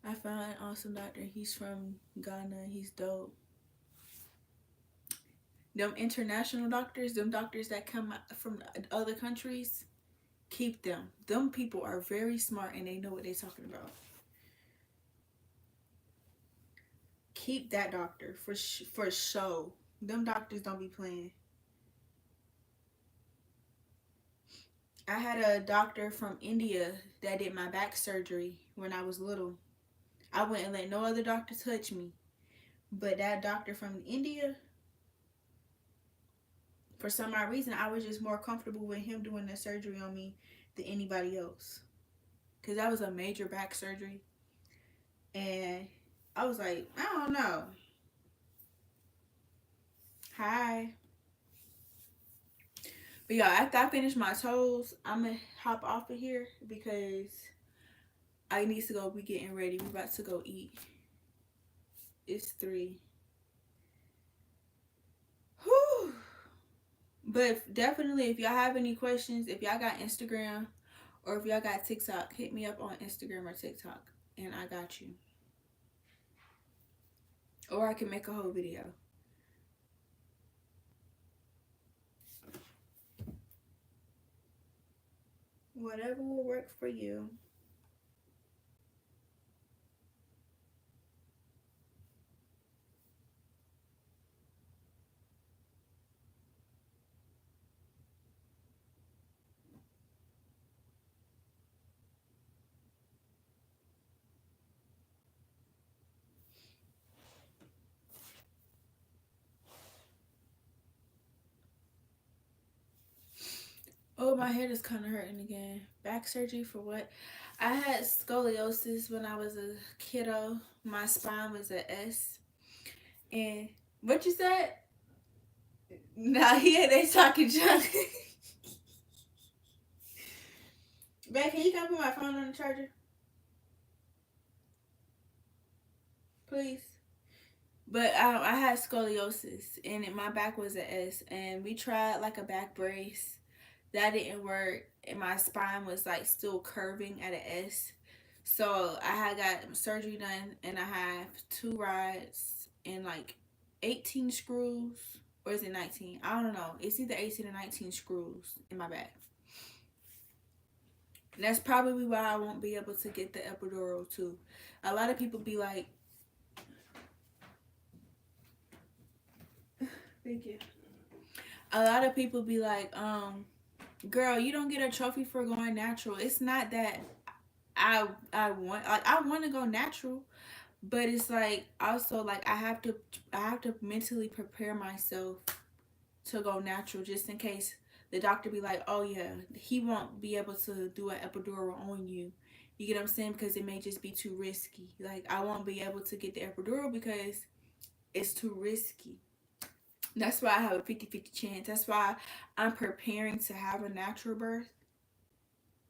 Speaker 1: I found an awesome doctor. He's from Ghana. He's dope. Them international doctors, them doctors that come from other countries, keep them. Them people are very smart and they know what they're talking about. Keep that doctor for show. Them doctors don't be playing. I had a doctor from India that did my back surgery when I was little. I wouldn't let no other doctor touch me. But that doctor from India, for some odd reason, I was just more comfortable with him doing the surgery on me than anybody else. Because that was a major back surgery. And I was like, I don't know. Hi. But yeah, after I finish my toes, I'm going to hop off of here because I need to go be getting ready. We're about to go eat. It's 3. Whew. But definitely, if y'all have any questions, if y'all got Instagram or if y'all got TikTok, hit me up on Instagram or TikTok and I got you. Or I can make a whole video. Whatever will work for you. Oh, my head is kind of hurting again. Back surgery for what? I had scoliosis when I was a kiddo. My spine was an S. And what you said? Nah, yeah, they talking junk. Babe, can you come put my phone on the charger? Please. But I had scoliosis and my back was an S, and we tried like a back brace. That didn't work, and my spine was like still curving at an S. So I had got surgery done, and I have two rods and like 18 screws, or is it 19? I don't know. It's either 18 or 19 screws in my back. And that's probably why I won't be able to get the epidural too. A lot of people be like, thank you. A lot of people be like, girl, you don't get a trophy for going natural. It's not that I want to go natural, but it's like also like I have to mentally prepare myself to go natural, just in case the doctor be like, oh yeah, he won't be able to do an epidural on you. You get what I'm saying? Because it may just be too risky. Like I won't be able to get the epidural because it's too risky. That's why I have a 50-50 chance. That's why I'm preparing to have a natural birth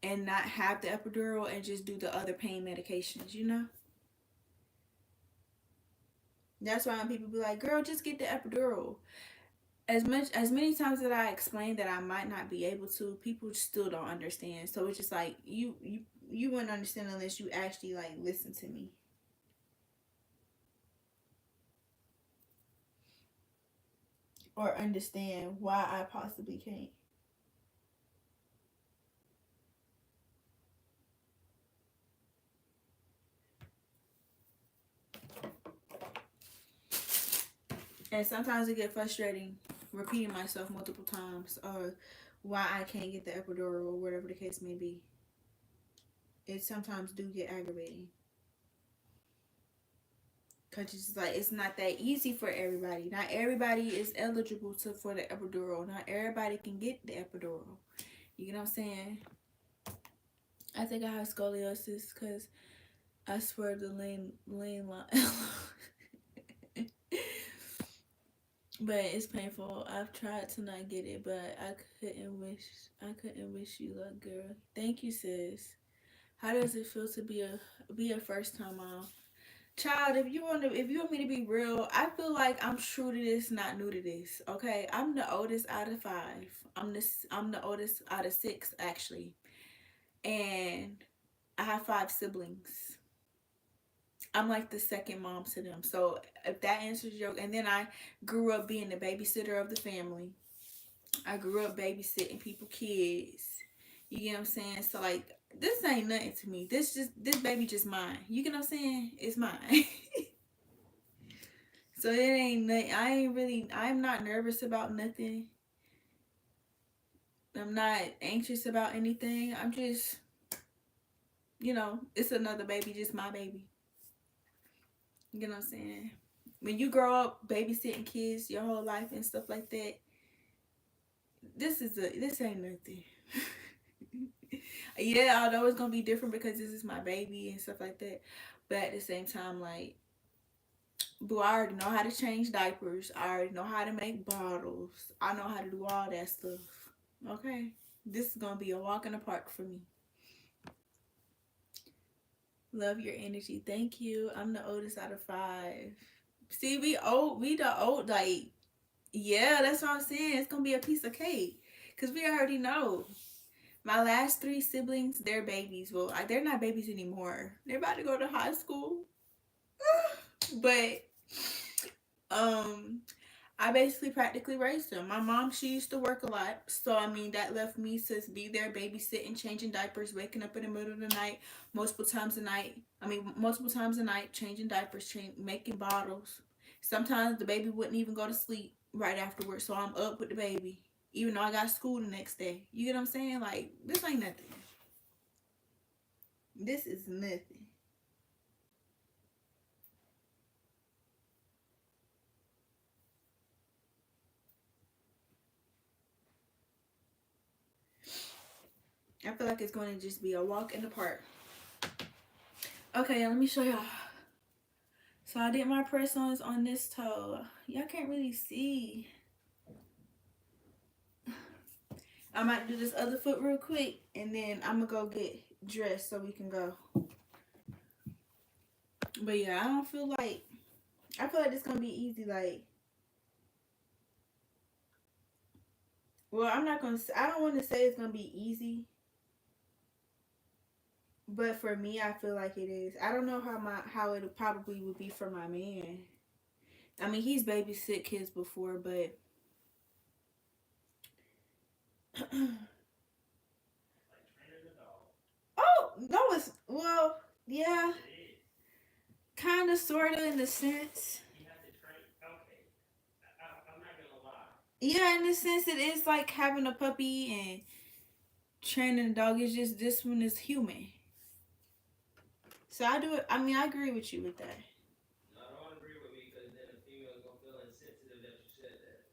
Speaker 1: and not have the epidural and just do the other pain medications, you know? That's why when people be like, girl, just get the epidural. As many times that I explain that I might not be able to, people still don't understand. So it's just like you wouldn't understand unless you actually like listen to me. Or understand why I possibly can't. And sometimes it get frustrating repeating myself multiple times, or why I can't get the epidural, or whatever the case may be. It sometimes do get aggravating. Cause it's like it's not that easy for everybody. Not everybody is eligible for the epidural. Not everybody can get the epidural. You know what I'm saying? I think I have scoliosis because I swear the lane line. But it's painful. I've tried to not get it, but I couldn't wish you luck, girl. Thank you, sis. How does it feel to be a first time mom? Child, if you want me to be real, I feel like I'm true to this, not new to this. Okay, I'm the oldest out of five. I'm the oldest out of six actually, and I have five siblings. I'm like the second mom to them. So if that answers your, and then I grew up being the babysitter of the family. I grew up babysitting people kids. You get what I'm saying? So like this ain't nothing to me. This baby just mine. You get what I'm saying? It's mine. So it ain't nothing. I'm not nervous about nothing. I'm not anxious about anything. I'm just, it's another baby, just my baby. You know what I'm saying? When you grow up babysitting kids your whole life and stuff like that, this ain't nothing. Yeah, although it's gonna be different because this is my baby and stuff like that, but at the same time, like, boo, I already know how to change diapers. I already know how to make bottles. I know how to do all that stuff. Okay, this is gonna be a walk in the park for me. Love your energy. Thank you. I'm the oldest out of five. See, we old. We the old. Like, yeah, that's what I'm saying. It's gonna be a piece of cake, cause we already know. My last three siblings, they're babies. Well, they're not babies anymore. They're about to go to high school. But um I basically practically raised them. My mom, she used to work a lot. So, I mean, that left me to be there babysitting, changing diapers, waking up in the middle of the night, multiple times a night. Multiple times a night, changing diapers, making bottles. Sometimes the baby wouldn't even go to sleep right afterwards. So, I'm up with the baby, even though I got school the next day. You get what I'm saying? Like, this ain't nothing. This is nothing. I feel like it's going to just be a walk in the park. Okay, let me show y'all So I did my press-ons on this toe. Y'all can't really see. I might do this other foot real quick, and then I'm gonna go get dressed so we can go. But yeah, I feel like it's gonna be easy. Like, well, I don't want to say it's gonna be easy, but for me, I feel like it is. I don't know how it probably would be for my man. I mean, he's babysit kids before, but oh no, it's well, yeah, kind of, sort of, in the sense. Yeah, in the sense, it is like having a puppy and training a dog. Is just this one is human. So I do it. I mean, I agree with you with that.
Speaker 2: No, don't agree with me because then the female's gonna feel insensitive that you said that.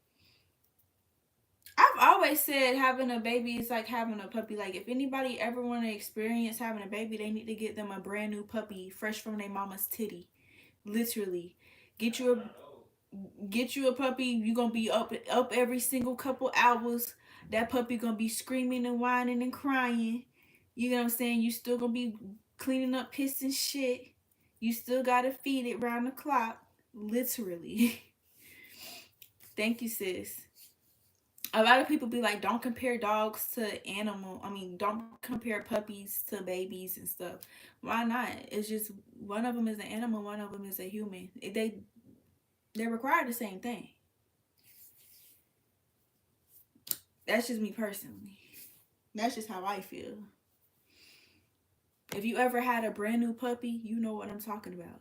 Speaker 1: I've always said having a baby is like having a puppy. Like, if anybody ever want to experience having a baby, they need to get them a brand new puppy, fresh from their mama's titty. Literally, get you a puppy. You gonna be up every single couple hours. That puppy gonna be screaming and whining and crying. You know what I'm saying? You still gonna be cleaning up piss and shit. You still gotta feed it round the clock. Literally. Thank you, sis. A lot of people be like, don't compare dogs to don't compare puppies to babies and stuff. Why not? It's just one of them is an animal, one of them is a human. They require the same thing. That's just me personally. That's just how I feel. If you ever had a brand new puppy, you know what I'm talking about.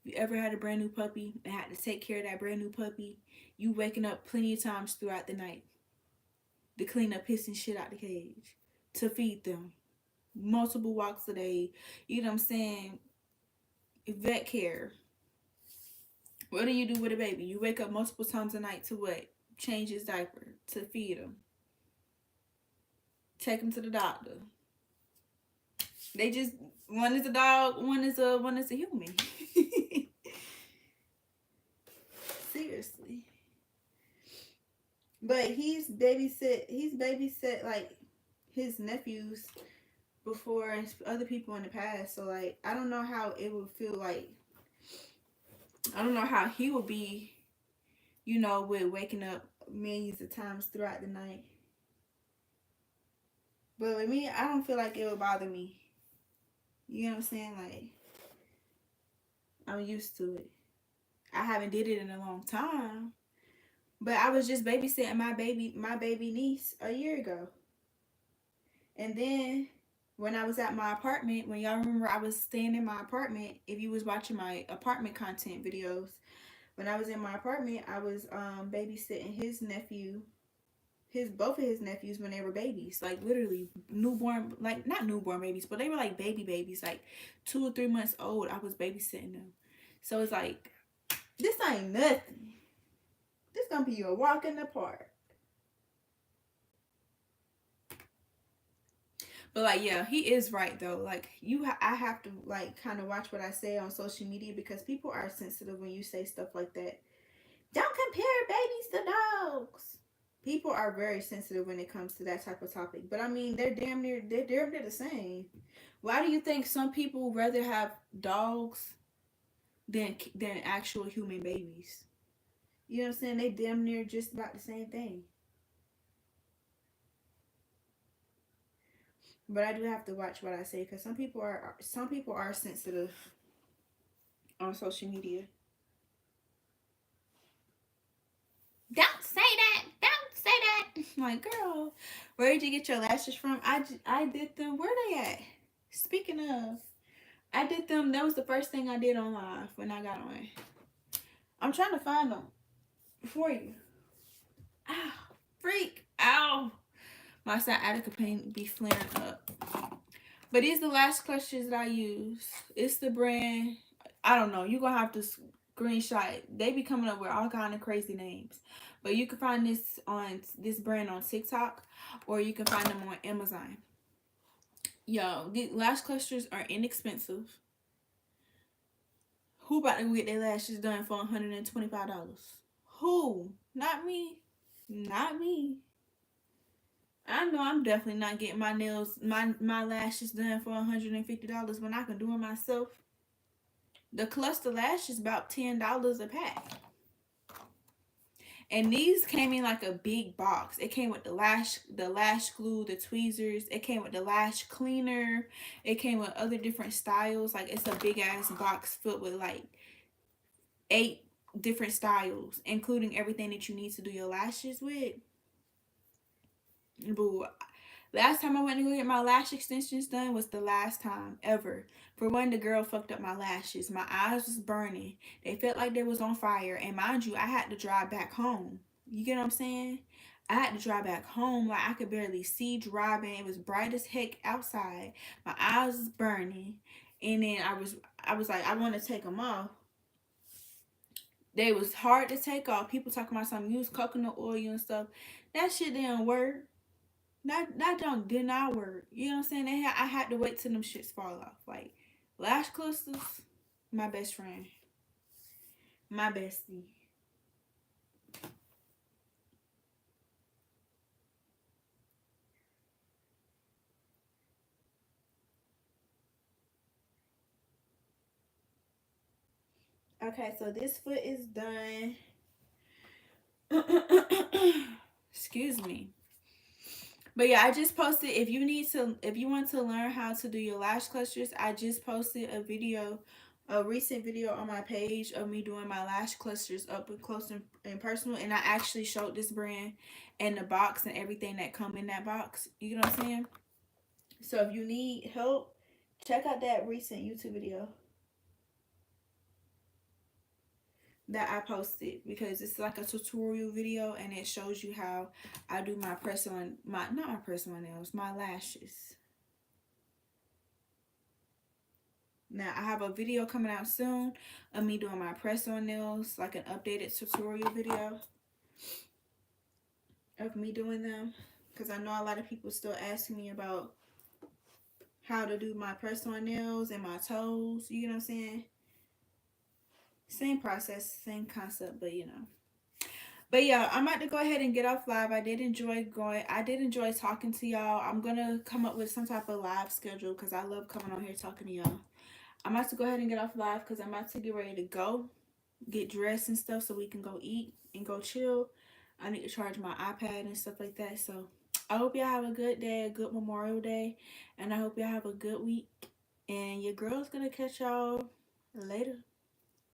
Speaker 1: If you ever had a brand new puppy and had to take care of that brand new puppy, you waking up plenty of times throughout the night to clean up piss and shit out the cage, to feed them, multiple walks a day. You know what I'm saying? Vet care. What do you do with a baby? You wake up multiple times a night to what? Change his diaper, to feed him, take him to the doctor. They just, one is a dog, one is a human. Seriously. But he's babysit like his nephews before and other people in the past. So like, I don't know how it would feel like. I don't know how he would be, with waking up millions of times throughout the night. But with me, I don't feel like it would bother me. You know what I'm saying? Like, I'm used to it. I haven't did it in a long time. But I was just babysitting my baby niece a year ago. And then when I was at my apartment, when y'all remember I was staying in my apartment, if you was watching my apartment content videos, when I was in my apartment, I was babysitting his nephew, both of his nephews when they were babies, like literally newborn, like not newborn babies, but they were like babies, like 2 or 3 months old. I was babysitting them. So it's like, this ain't nothing. This gonna be a walk in the park. But like, yeah, he is right though. Like, I have to like kind of watch what I say on social media, because people are sensitive when you say stuff like that. Don't compare babies to dogs. People are very sensitive when it comes to that type of topic. But I mean, they're damn near the same. Why do you think some people rather have dogs than actual human babies? You know what I'm saying? They damn near just about the same thing. But I do have to watch what I say, because some people are sensitive on social media. Don't say that. Don't say that. Like, girl, where did you get your lashes from? I did them. Where they at? Speaking of, I did them. That was the first thing I did on live when I got on. I'm trying to find them for you. Ow, freak. Ow. My sciatica pain be flaring up. But these are the last clutches that I use. It's the brand. I don't know. You're going to have to screenshot. They be coming up with all kind of crazy names. But you can find this brand on TikTok, or you can find them on Amazon. Yo, the lash clusters are inexpensive. Who about to get their lashes done for $125? Who? Not me. Not me. I know I'm definitely not getting my nails, my lashes done for $150 when I can do it myself. The cluster lash is about $10 a pack. And these came in like a big box. It came with the lash glue, the tweezers. It came with the lash cleaner. It came with other different styles. Like it's a big ass box filled with like 8 different styles, including everything that you need to do your lashes with. Boo. Last time I went to go get my lash extensions done was the last time ever. For one, the girl fucked up my lashes. My eyes was burning. They felt like they was on fire. And mind you, I had to drive back home. You get what I'm saying? I had to drive back home. Like I could barely see driving. It was bright as heck outside. My eyes was burning. And then I was like, I want to take them off. They was hard to take off. People talking about some use coconut oil and stuff. That shit didn't work. That junk did not work. You know what I'm saying? I had to wait till them shits fall off. Like lash clusters, my best friend, my bestie. Okay, so this foot is done. Excuse me. But yeah, I just posted, if you want to learn how to do your lash clusters, I just posted a recent video on my page of me doing my lash clusters up and close and personal. And I actually showed this brand and the box and everything that come in that box. You know what I'm saying? So if you need help, check out that recent YouTube video that I posted, because it's like a tutorial video and it shows you how I do my press on not my press on nails, my lashes. Now I have a video coming out soon of me doing my press on nails, like an updated tutorial video of me doing them, because I know a lot of people still asking me about how to do my press on nails and my toes. You know what I'm saying? Same process, same concept, but you know. But yeah, I'm about to go ahead and get off live. I did enjoy talking to y'all. I'm gonna come up with some type of live schedule because I love coming on here talking to y'all. I'm about to go ahead and get off live because I'm about to get ready to go, get dressed and stuff so we can go eat and go chill. I need to charge my iPad and stuff like that. So I hope y'all have a good day, a good Memorial Day, and I hope y'all have a good week. And your girl's gonna catch y'all later.